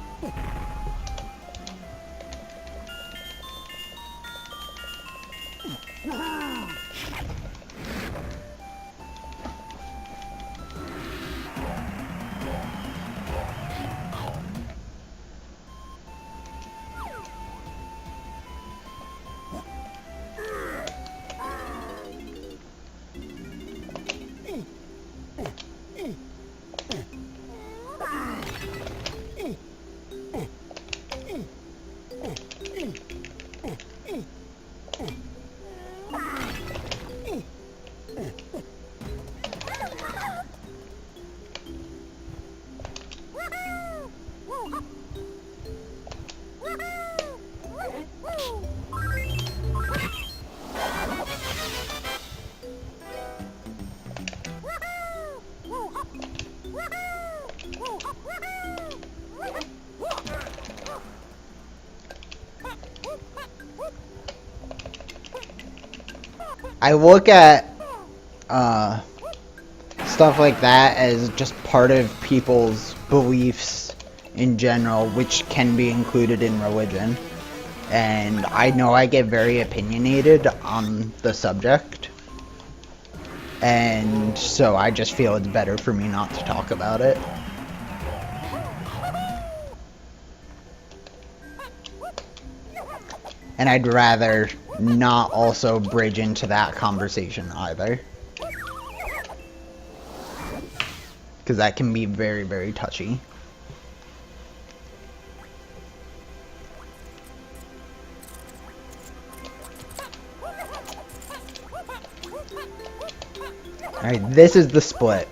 I look at stuff like that as just part of people's beliefs in general, which can be included in religion. And I know I get very opinionated on the subject, and so I just feel it's better for me not to talk about it. And I'd rather not also bridge into that conversation either, because that can be very, very touchy. Alright, this is the split.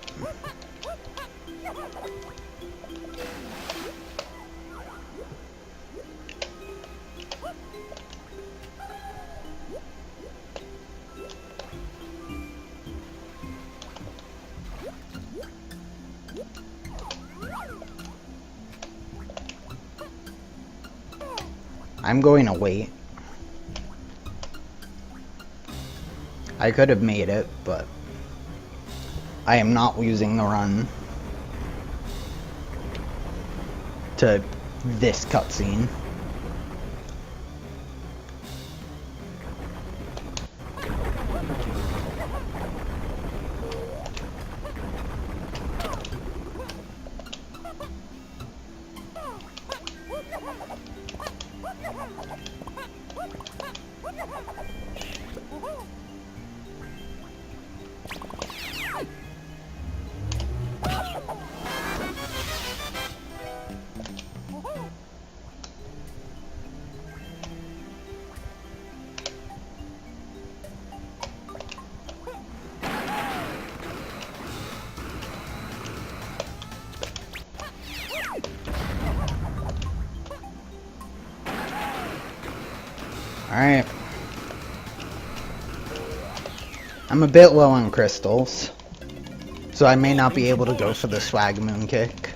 I'm going to wait. I could have made it, but I am not losing the run to this cutscene. Alright. I'm a bit low on crystals, so I may not be able to go for the swag moon kick.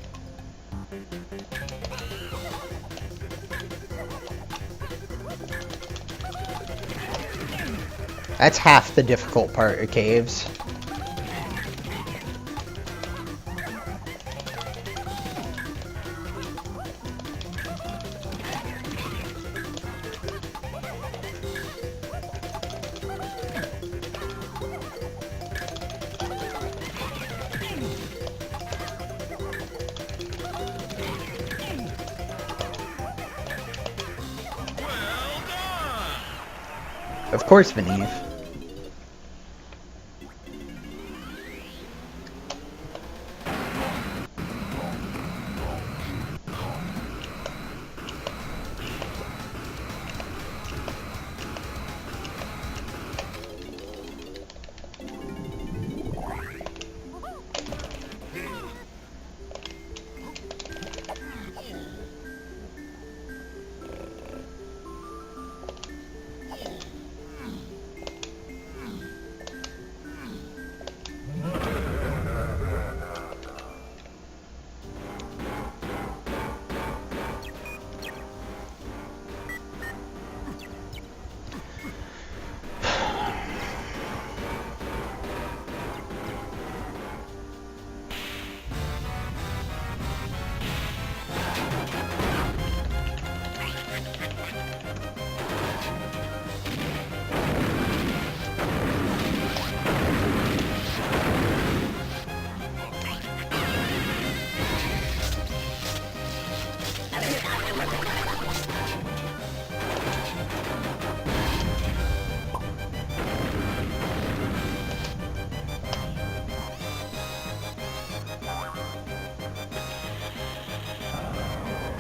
That's half the difficult part of caves. Of course, Vineve.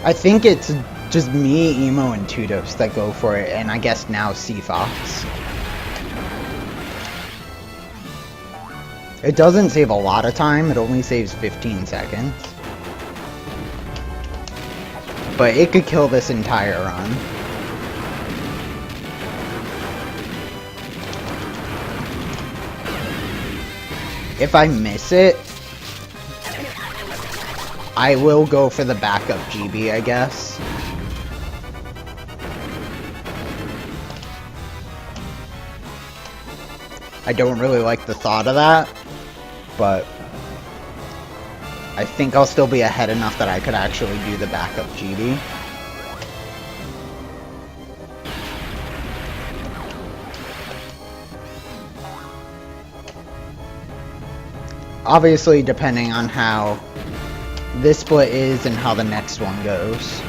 I think it's just me, Emo, and Tudos that go for it, and I guess now Sea Fox. It doesn't save a lot of time, it only saves 15 seconds. But it could kill this entire run. If I miss it, I will go for the backup GB, I guess. I don't really like the thought of that, but I think I'll still be ahead enough that I could actually do the backup GB. Obviously, depending on how this split is and how the next one goes.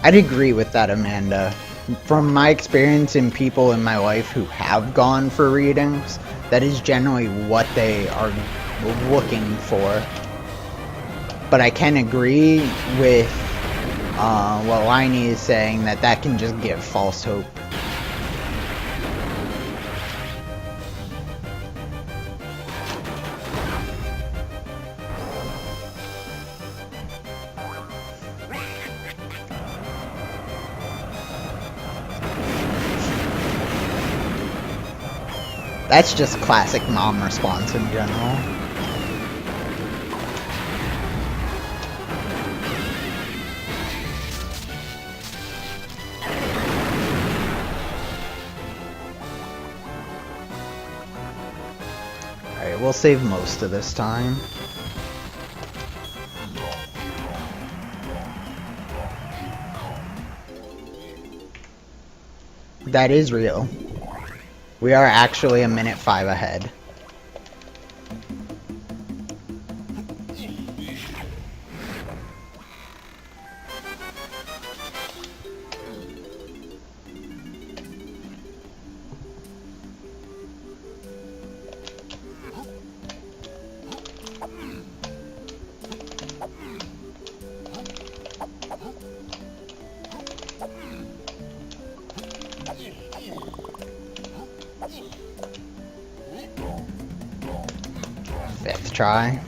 I'd agree with that, Amanda. From my experience in people in my life who have gone for readings, that is generally what they are looking for. But I can agree with what Liney is saying, that can just give false hope. That's just classic mom response in general. Alright, we'll save most of this time. That is real. We are actually a minute 5 ahead. Fifth try.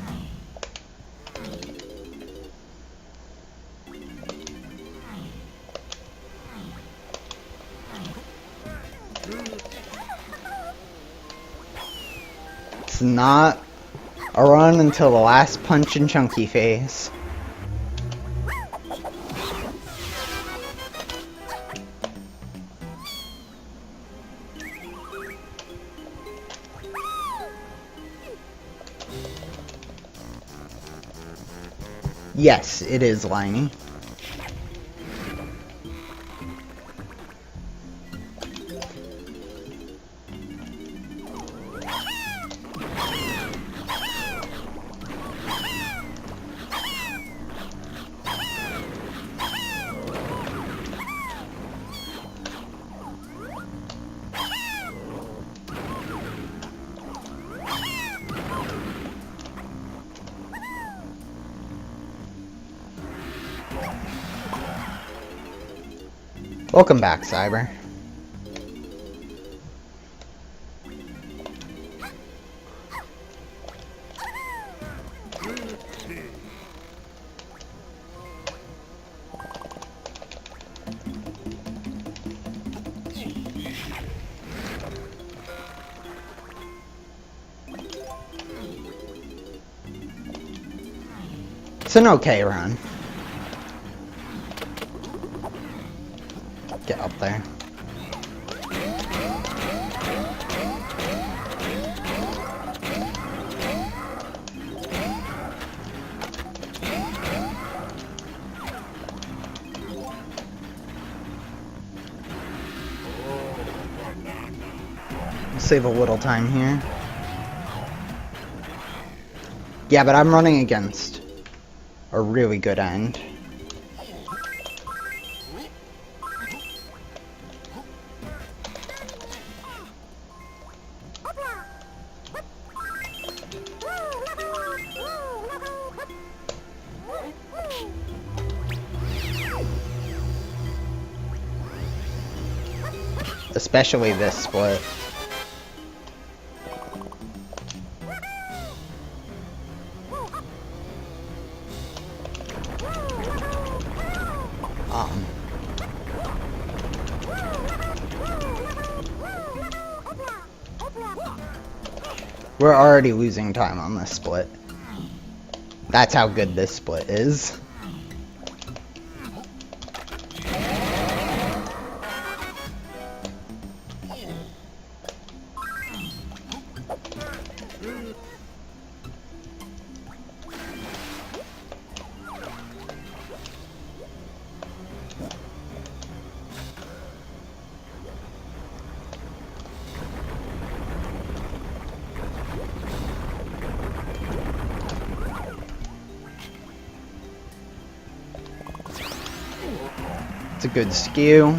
It's not a run until the last punch and chunky phase. Yes, it is Liney. Welcome back, Cyber. It's an okay run. Get up there. Save a little time here. Yeah, but I'm running against a really good end. Especially this split. We're already losing time on this split. That's how good this split is. It's a good skew.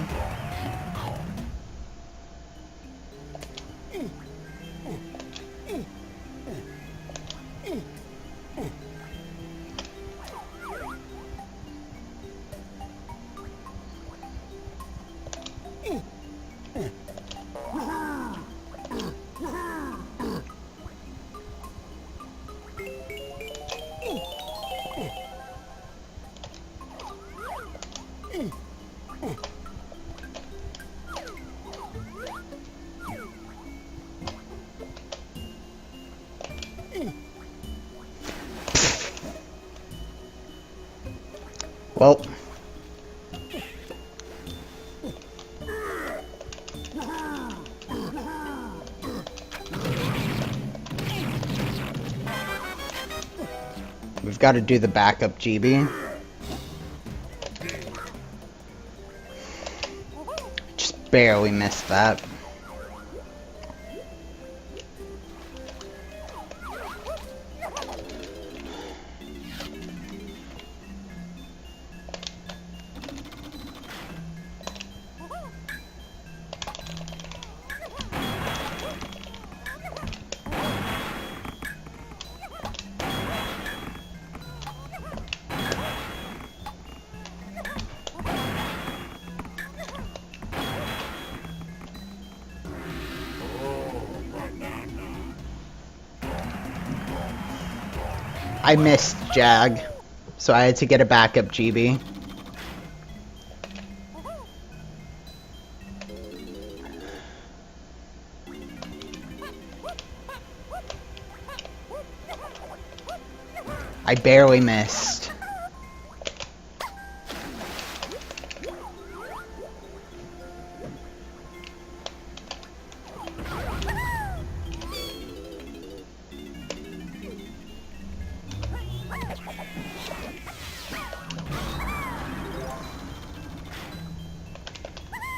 Well, we've got to do the backup GB. Just barely missed that. I missed Jag, so I had to get a backup GB. I barely missed.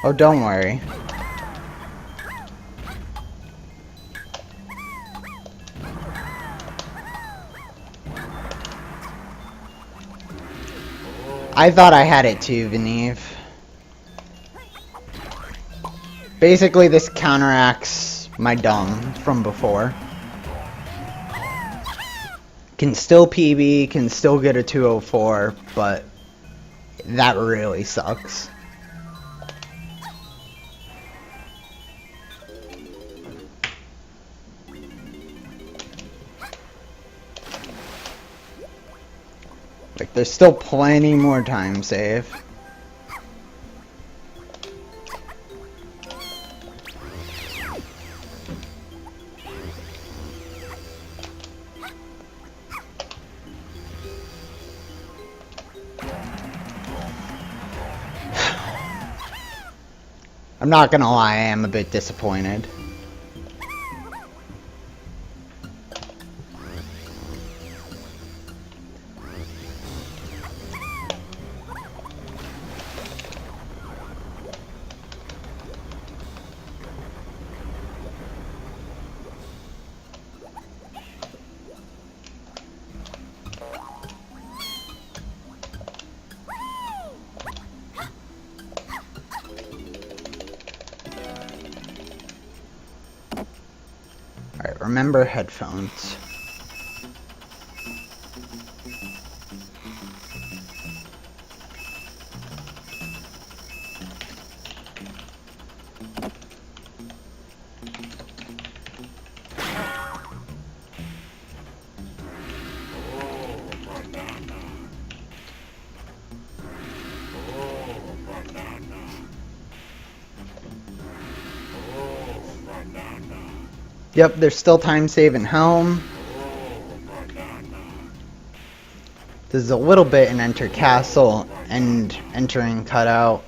Oh, don't worry. I thought I had it too, Veneve. Basically, this counteracts my dumb from before. Can still PB, can still get a 204, but that really sucks. Like, there's still plenty more time save. I'm not gonna lie, I am a bit disappointed. Alright, remember headphones. Yep, there's still time save in Helm. There's a little bit in Enter Castle and entering Cutout.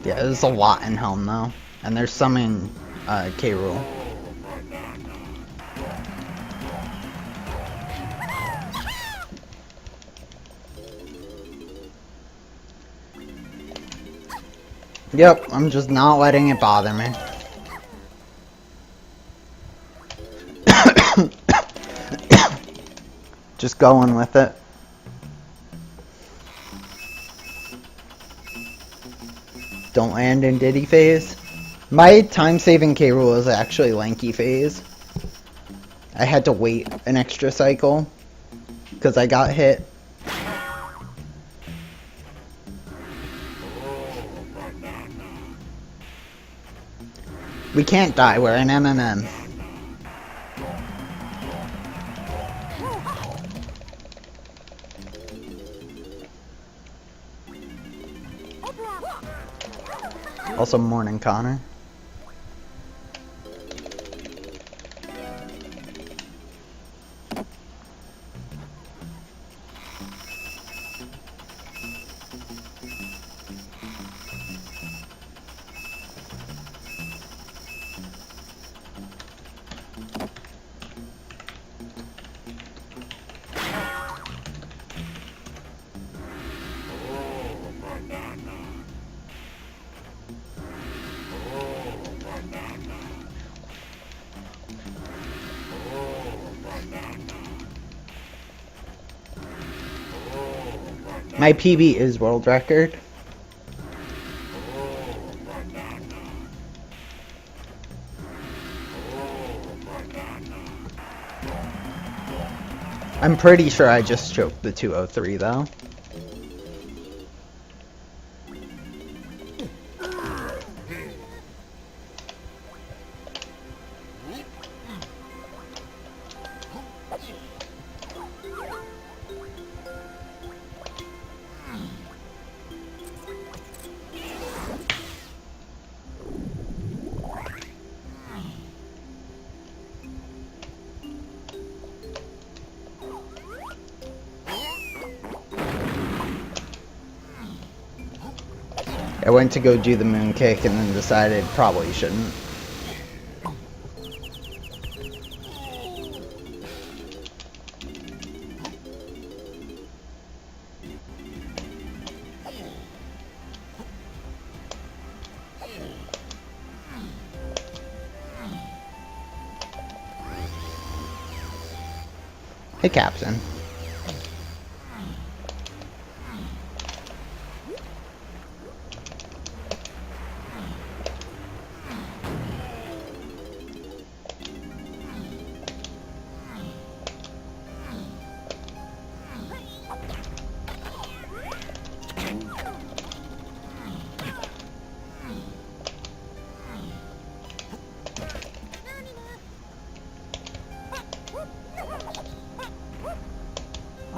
Yeah, there's a lot in Helm though. And there's some in K. Rool. Yep, I'm just not letting it bother me. Just going with it. Don't land in Diddy phase. My time-saving K. Rool is actually Lanky phase. I had to wait an extra cycle because I got hit. We can't die, we're an MMM. Also, morning, Connor. My PB is world record. I'm pretty sure I just choked the 203 though. I went to go do the moon kick and then decided probably shouldn't. Hey, Captain.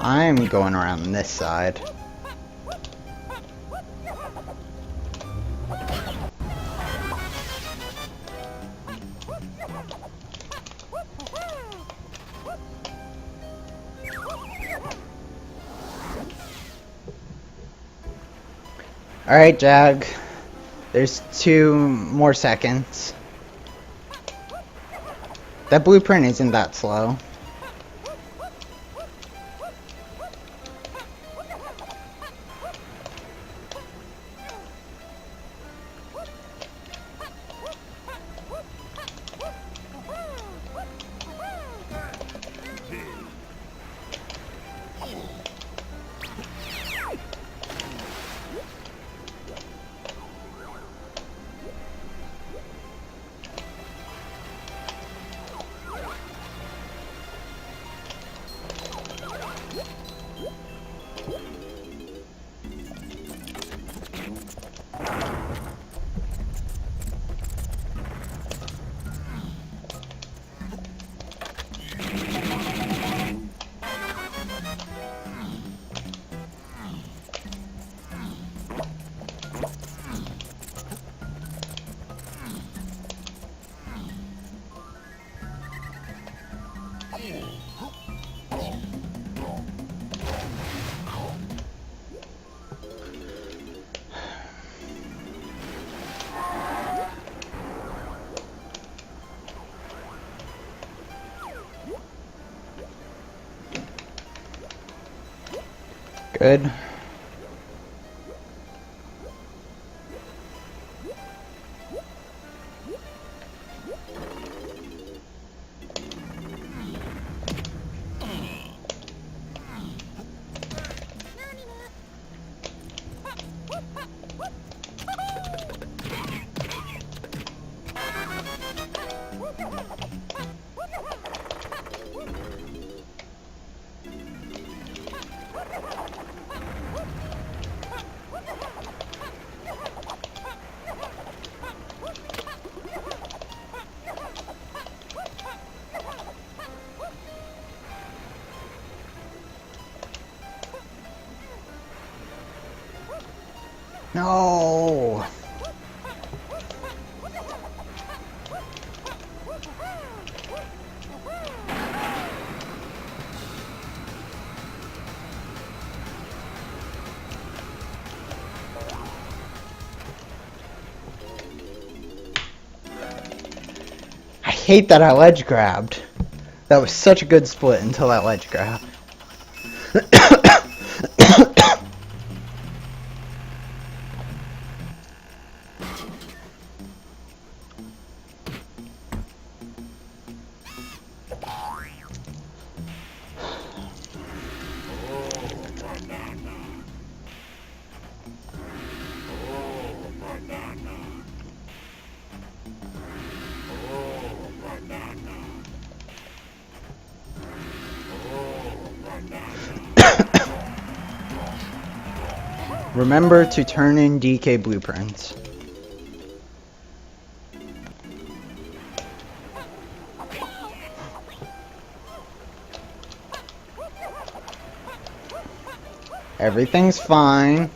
I'm going around this side. Alright, Jag. There's 2 more seconds. That blueprint isn't that slow. Good. No. I hate that I ledge grabbed. That was such a good split until that ledge grab. Remember to turn in DK blueprints. Everything's fine.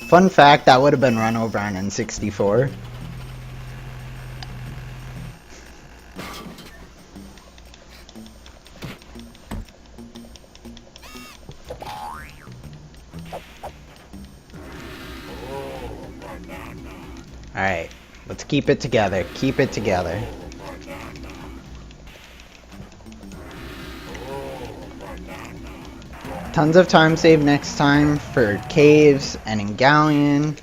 Fun fact, that would have been run over on N64. Alright, let's keep it together. Keep it together. Tons of time saved next time for caves and in Galleon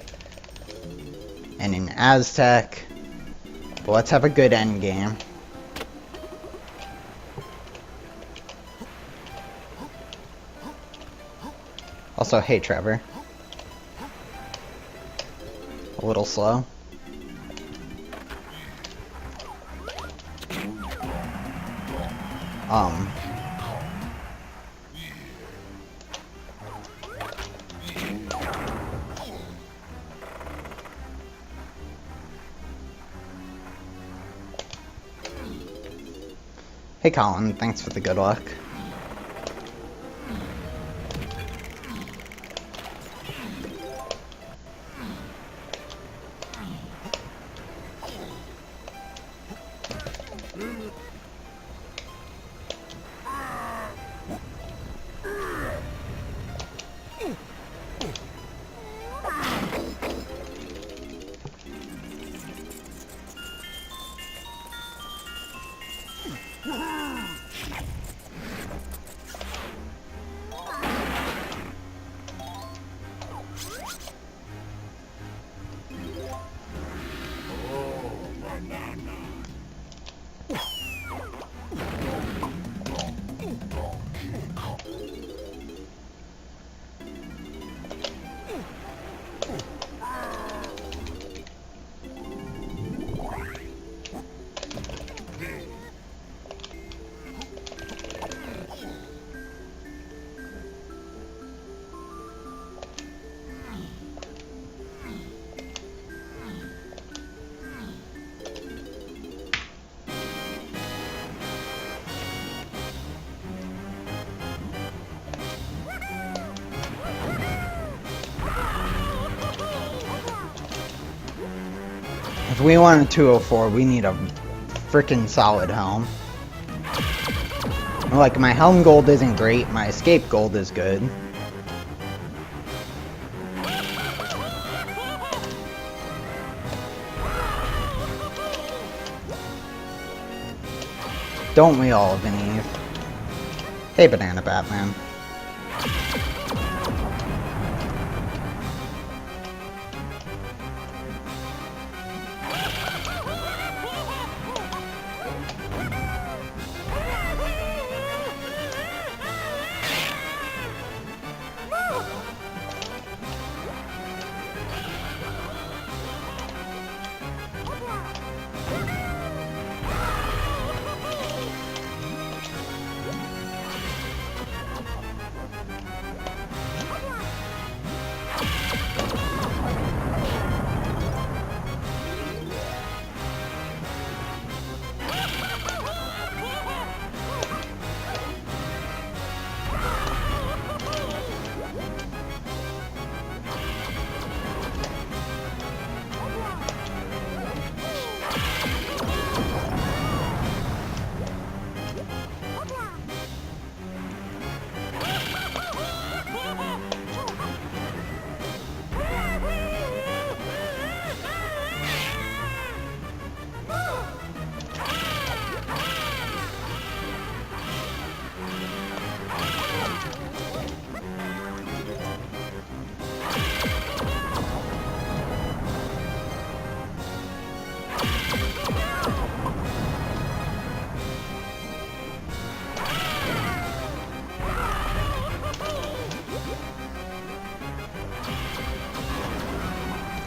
and in Aztec. But let's have a good end game. Also, hey Trevor. A little slow. Hey Colin, thanks for the good luck. If we want a 204, we need a frickin' solid helm. Like, my helm gold isn't great, my escape gold is good. Don't we all, Vinny? Hey, Banana Batman.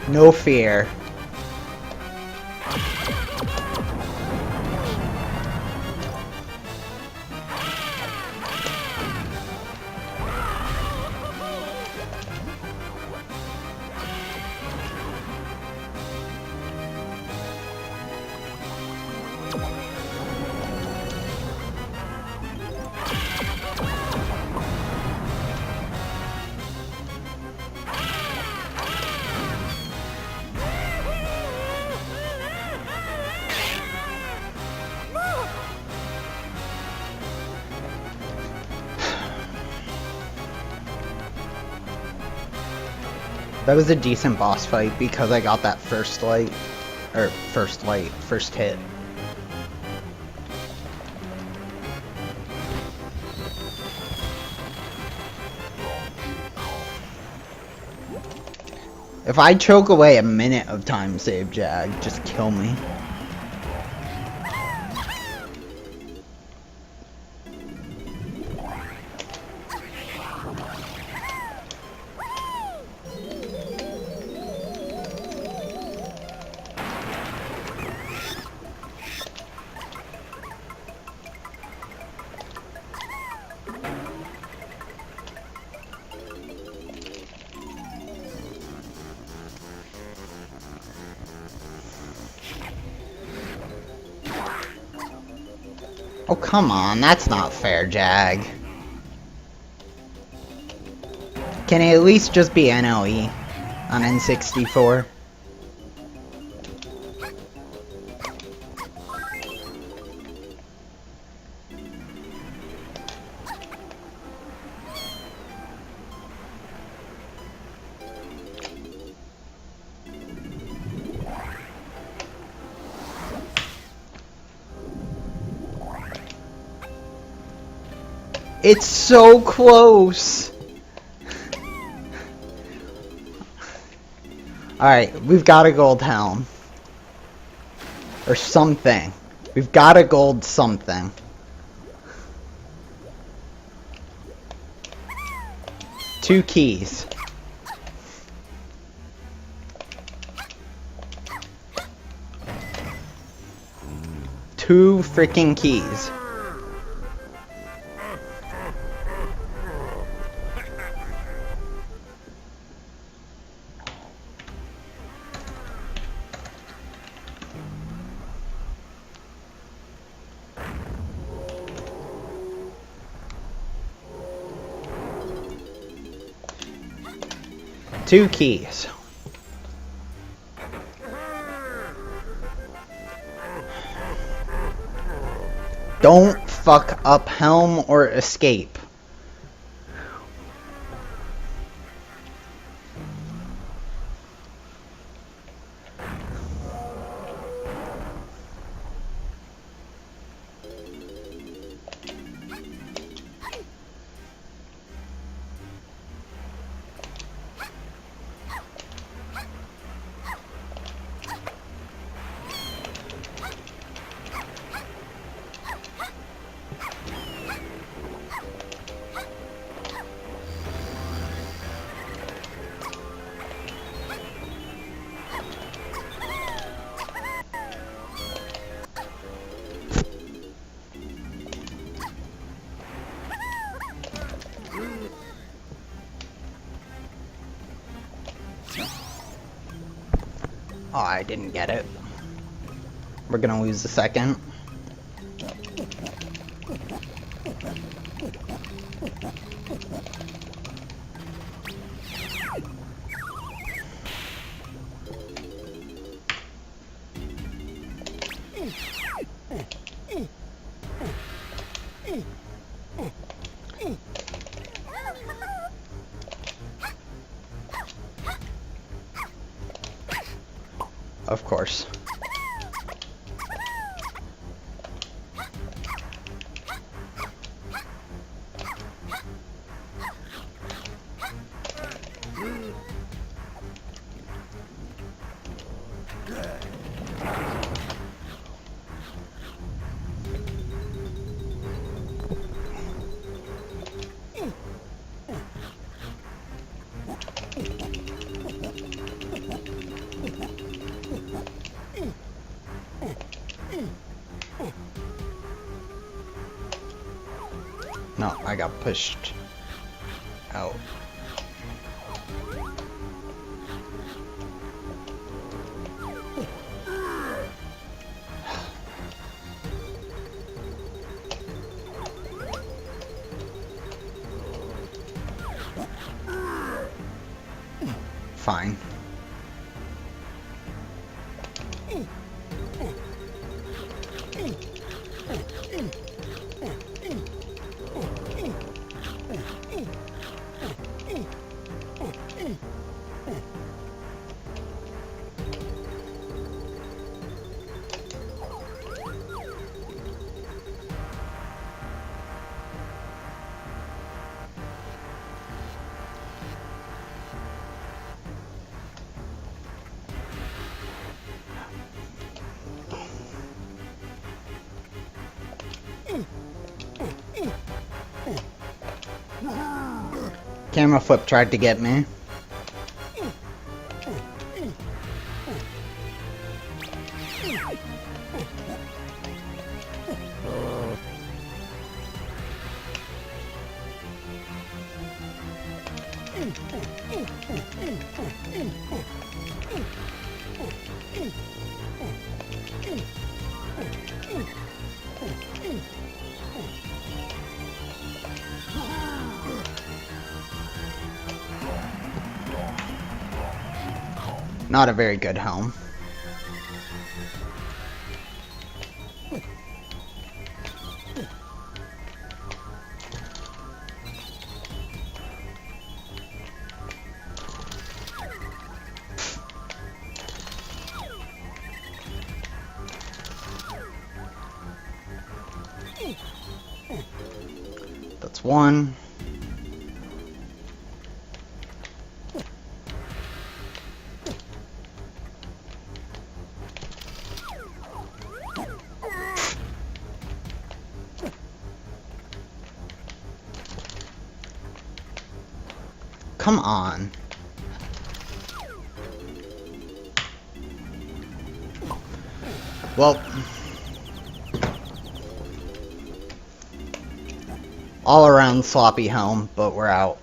No fear. That was a decent boss fight because I got that first hit. If I choke away a minute of time save, Jag, just kill me. Oh, come on, that's not fair, Jag. Can it at least just be NLE on N64? It's so close! Alright, we've got a gold helm. Or something. We've got a gold something. Two keys. Two freaking keys. Two keys. Don't fuck up helm or escape. Oh, I didn't get it. We're gonna lose a second. Of course. No, I got pushed out. Fine. Camera flip tried to get me. Not a very good helm. That's one. Come on. Well, all around sloppy helm, but we're out.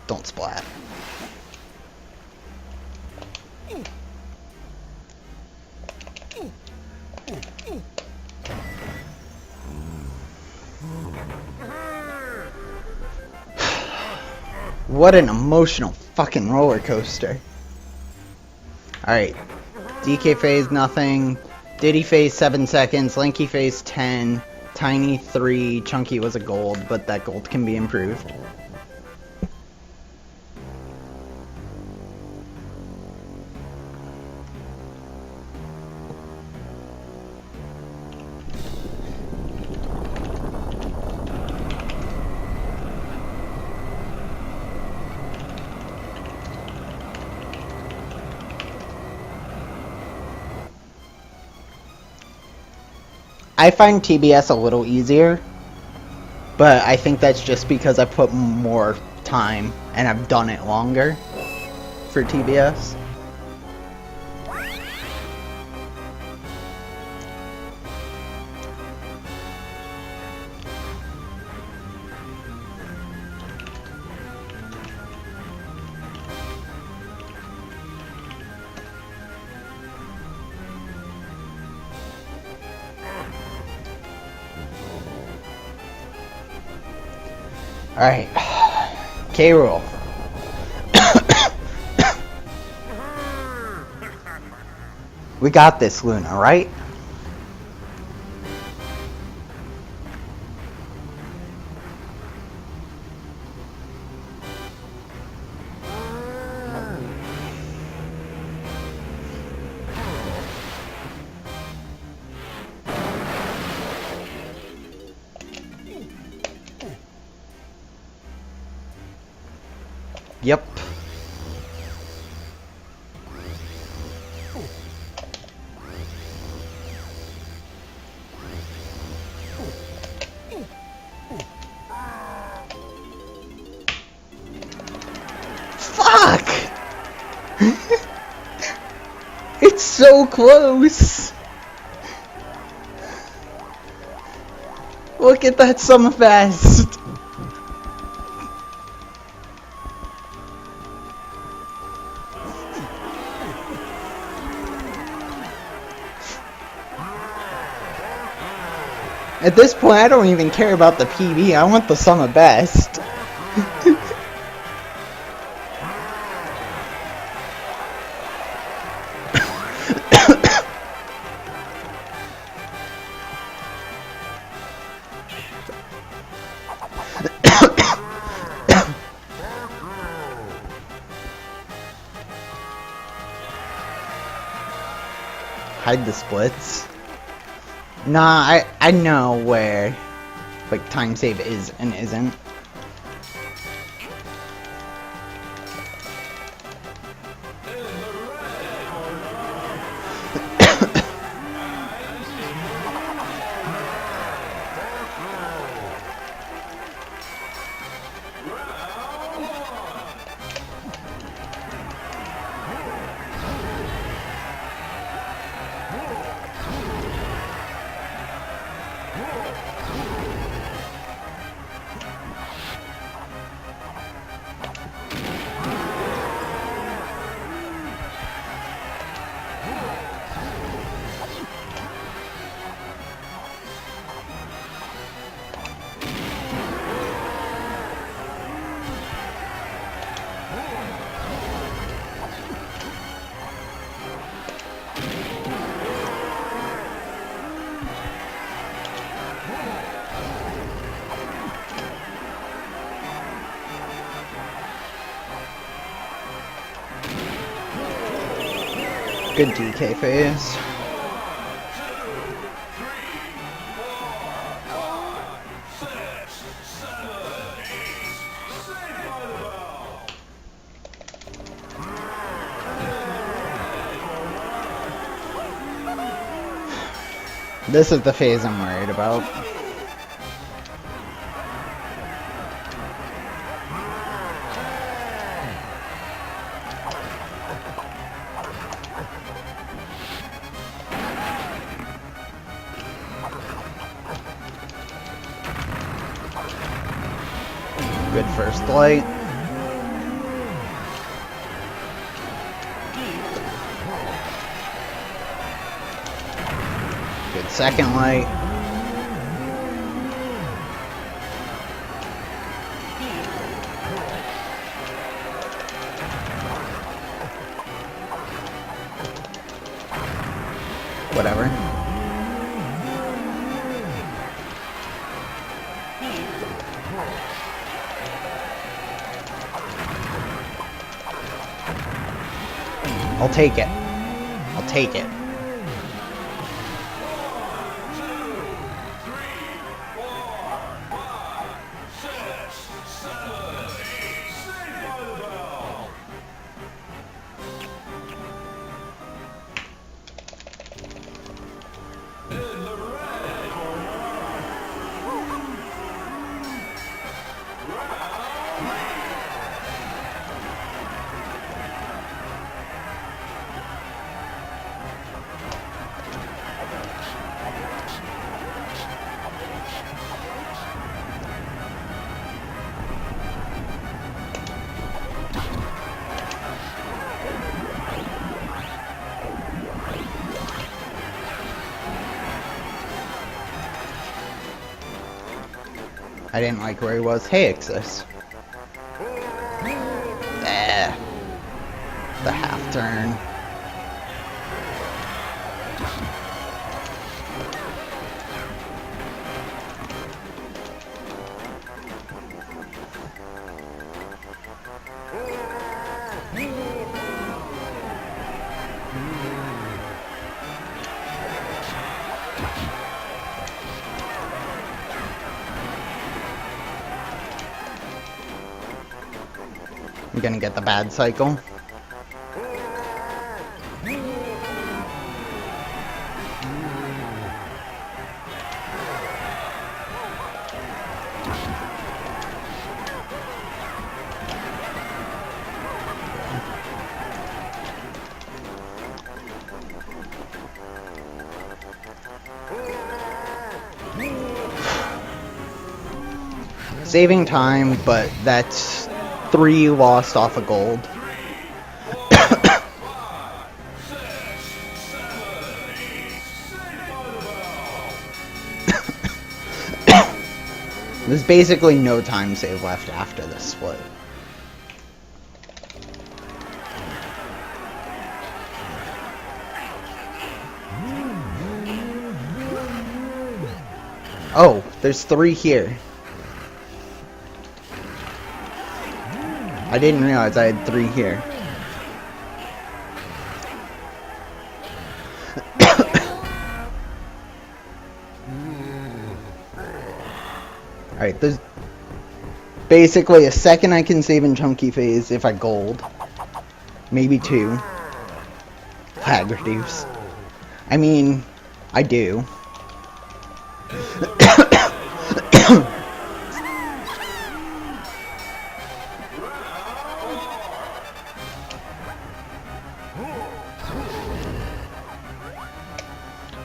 Don't splat. What an emotional fucking roller coaster. Alright. DK phase, nothing. Diddy phase, 7 seconds. Lanky phase, 10. Tiny, 3. Chunky was a gold, but that gold can be improved. I find TBS a little easier, but I think that's just because I put more time and I've done it longer for TBS. Alright. K-Rool. We got this, Luna, right? Yep. Fuck! It's so close! Look at that Summerfest! At this point, I don't even care about the PB. I want the sum of best. Hide the splits. Nah, I know where, like, time save is and isn't. Good DK phase. This is the phase I'm worried about. Good first light. Good second light. whatever. I'll take it. I'll take it. I didn't like where he was. Hey, Ixis. The half turn. I'm gonna get the bad cycle. Saving time, but that's 3 lost off of gold. There's basically no time save left after this split. Oh, there's 3 here. I didn't realize I had 3 here. Alright, there's basically a second I can save in chunky phase if I gold. Maybe 2. Lag reduce. I mean, I do.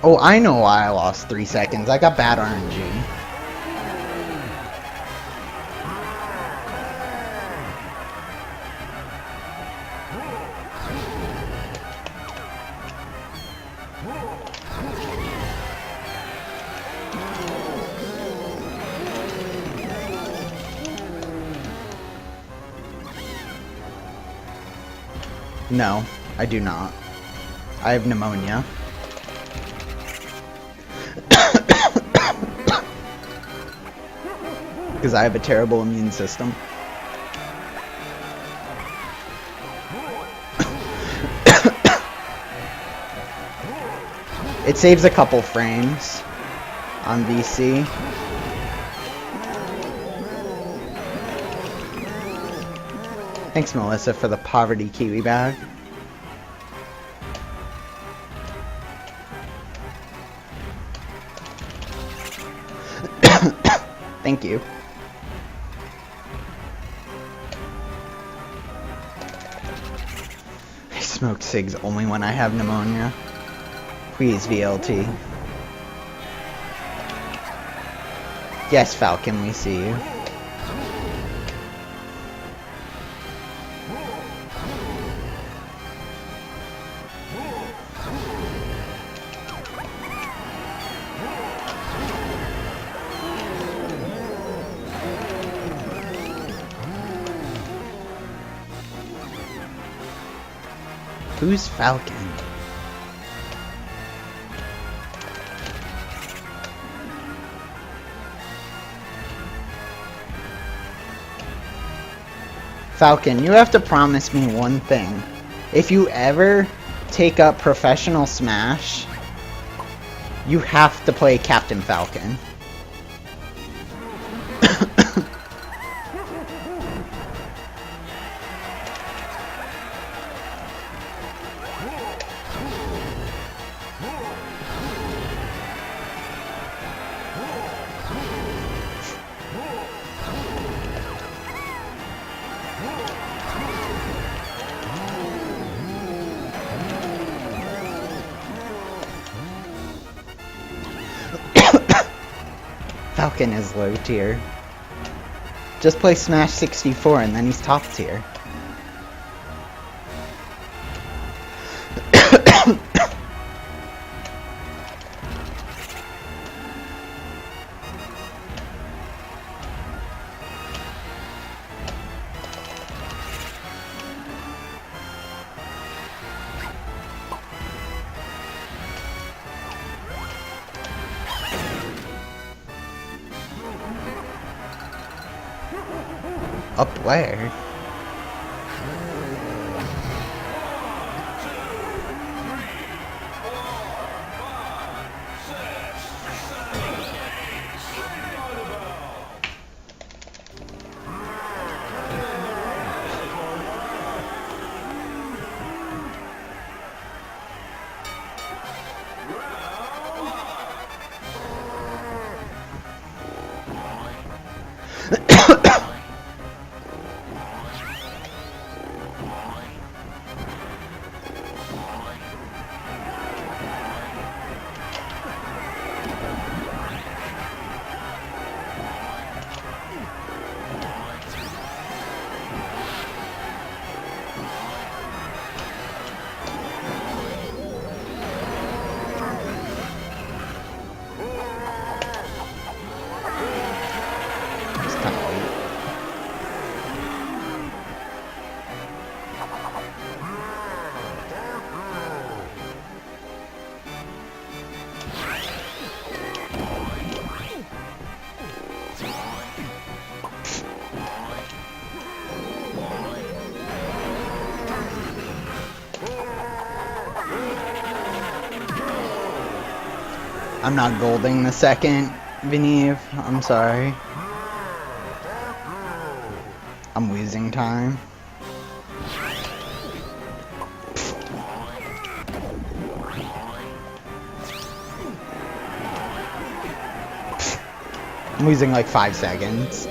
Oh, I know why I lost 3 seconds. I got bad RNG. No, I do not. I have pneumonia. Because I have a terrible immune system. It saves a couple frames on VC. Thanks, Melissa, for the poverty kiwi bag. Thank you. I smoke cigs only when I have pneumonia. Please, VLT. Yes, Falcon, we see you. Who's Falcon? Falcon, you have to promise me one thing. If you ever take up professional Smash, you have to play Captain Falcon. Falcon is low tier. Just play Smash 64 and then he's top tier. Up where? I'm not golding the second, Vinev. I'm sorry. I'm losing time. I'm losing like 5 seconds.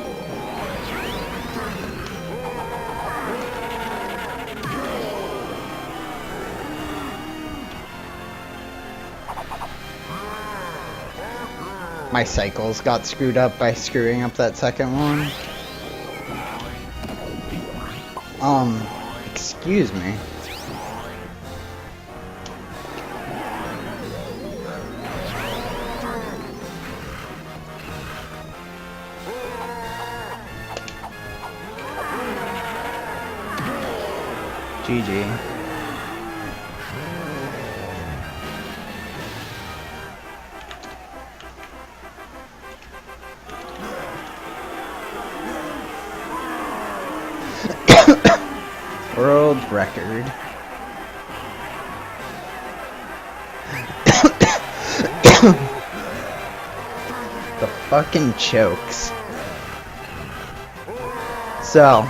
My cycles got screwed up by screwing up that second one. Excuse me. GG. World record. The fucking chokes. So,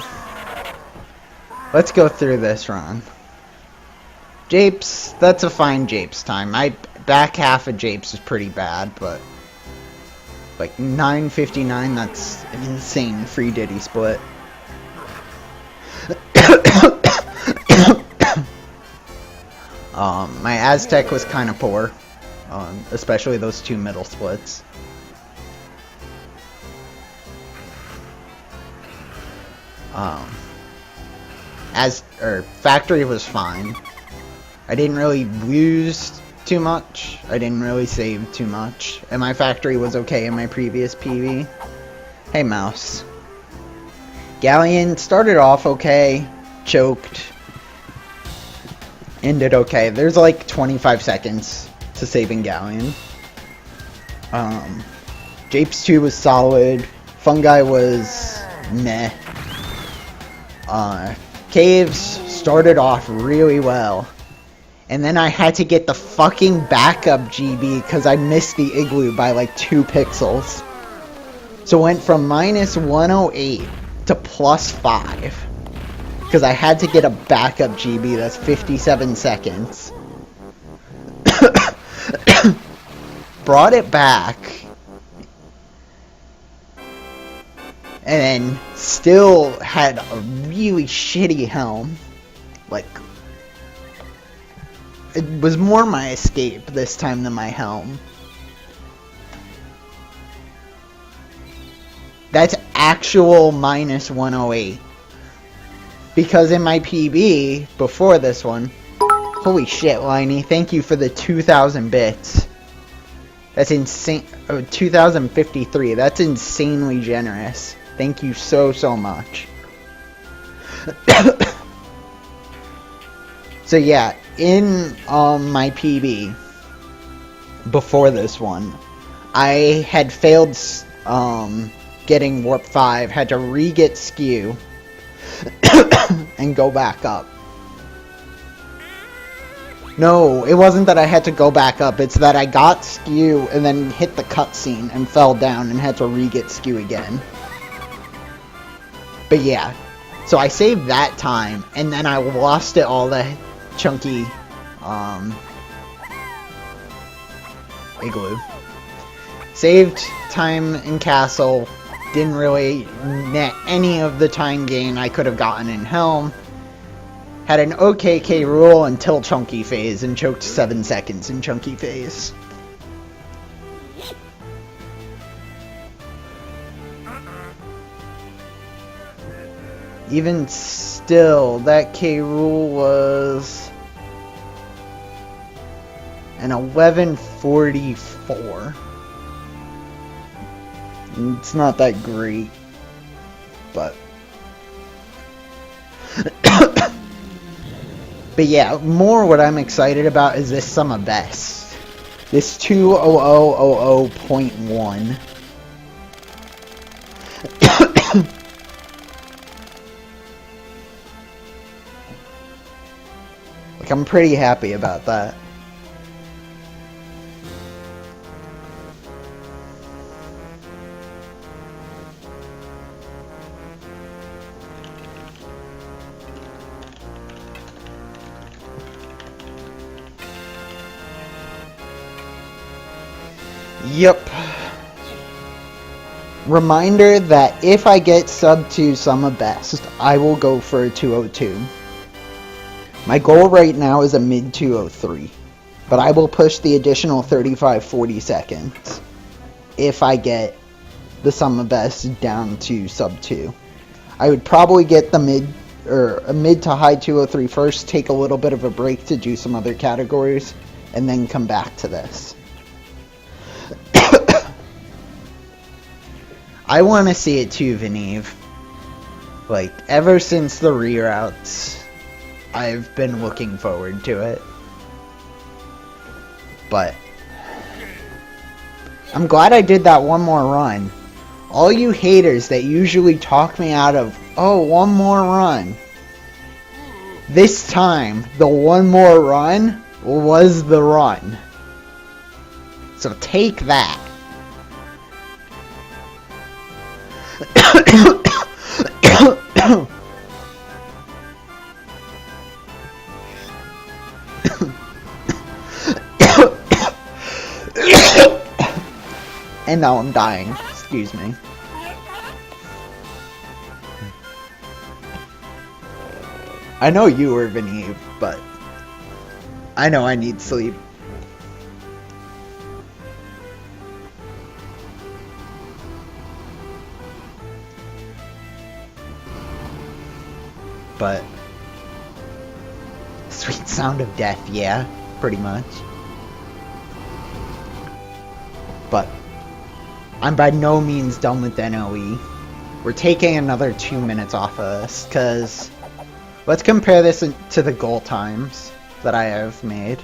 let's go through this run. Japes, that's a fine Japes time. My back half of Japes is pretty bad, but like 9:59, that's an insane free Diddy split. My Aztec was kind of poor, especially those two middle splits. Factory was fine. I didn't really lose too much. I didn't really save too much, and my factory was okay in my previous PV. Hey, Mouse. Galleon started off okay, choked, ended okay. There's like 25 seconds to saving Galleon. Japes 2 was solid. Fungi was meh. Caves started off really well. And then I had to get the fucking backup GB because I missed the igloo by like 2 pixels. So it went from minus 108 to plus 5. Because I had to get a backup GB that's 57 seconds. Brought it back. And then still had a really shitty helm. Like, it was more my escape this time than my helm. That's actual minus 108. Because in my PB, before this one, holy shit, Liney, thank you for the 2,000 bits. That's insane. Oh, 2,053, that's insanely generous. Thank you so much. So yeah, in my PB, before this one, I had failed getting Warp 5, had to re-get Skew, and go back up. No, it wasn't that I had to go back up, it's that I got Skew and then hit the cutscene and fell down and had to re-get Skew again. But yeah, so I saved that time, and then I lost it all the chunky, igloo. Saved time in castle, didn't really net any of the time gain I could have gotten in helm. Had an okay K rule until chunky phase, and choked 7 seconds in chunky phase. Even still, that K rule was an 1144. It's not that great, but but yeah, more what I'm excited about is this Sum of Best. This 20000.1. Like, I'm pretty happy about that. Yep. Reminder that if I get sub 2 Sum of Best, I will go for a 202. My goal right now is a mid 203, but I will push the additional 35-40 seconds if I get the Sum of Best down to sub 2. I would probably get the mid to high 203 first, take a little bit of a break to do some other categories, and then come back to this. I want to see it too, Venive. Like, ever since the reroutes, I've been looking forward to it. But I'm glad I did that one more run. All you haters that usually talk me out of, oh, one more run. This time, the one more run was the run. So take that. And now I'm dying. Excuse me. I know you were Venive, but I know I need sleep. But sweet sound of death, yeah, pretty much. But I'm by no means done with NOE. We're taking another 2 minutes off of this, because let's compare this to the goal times that I have made.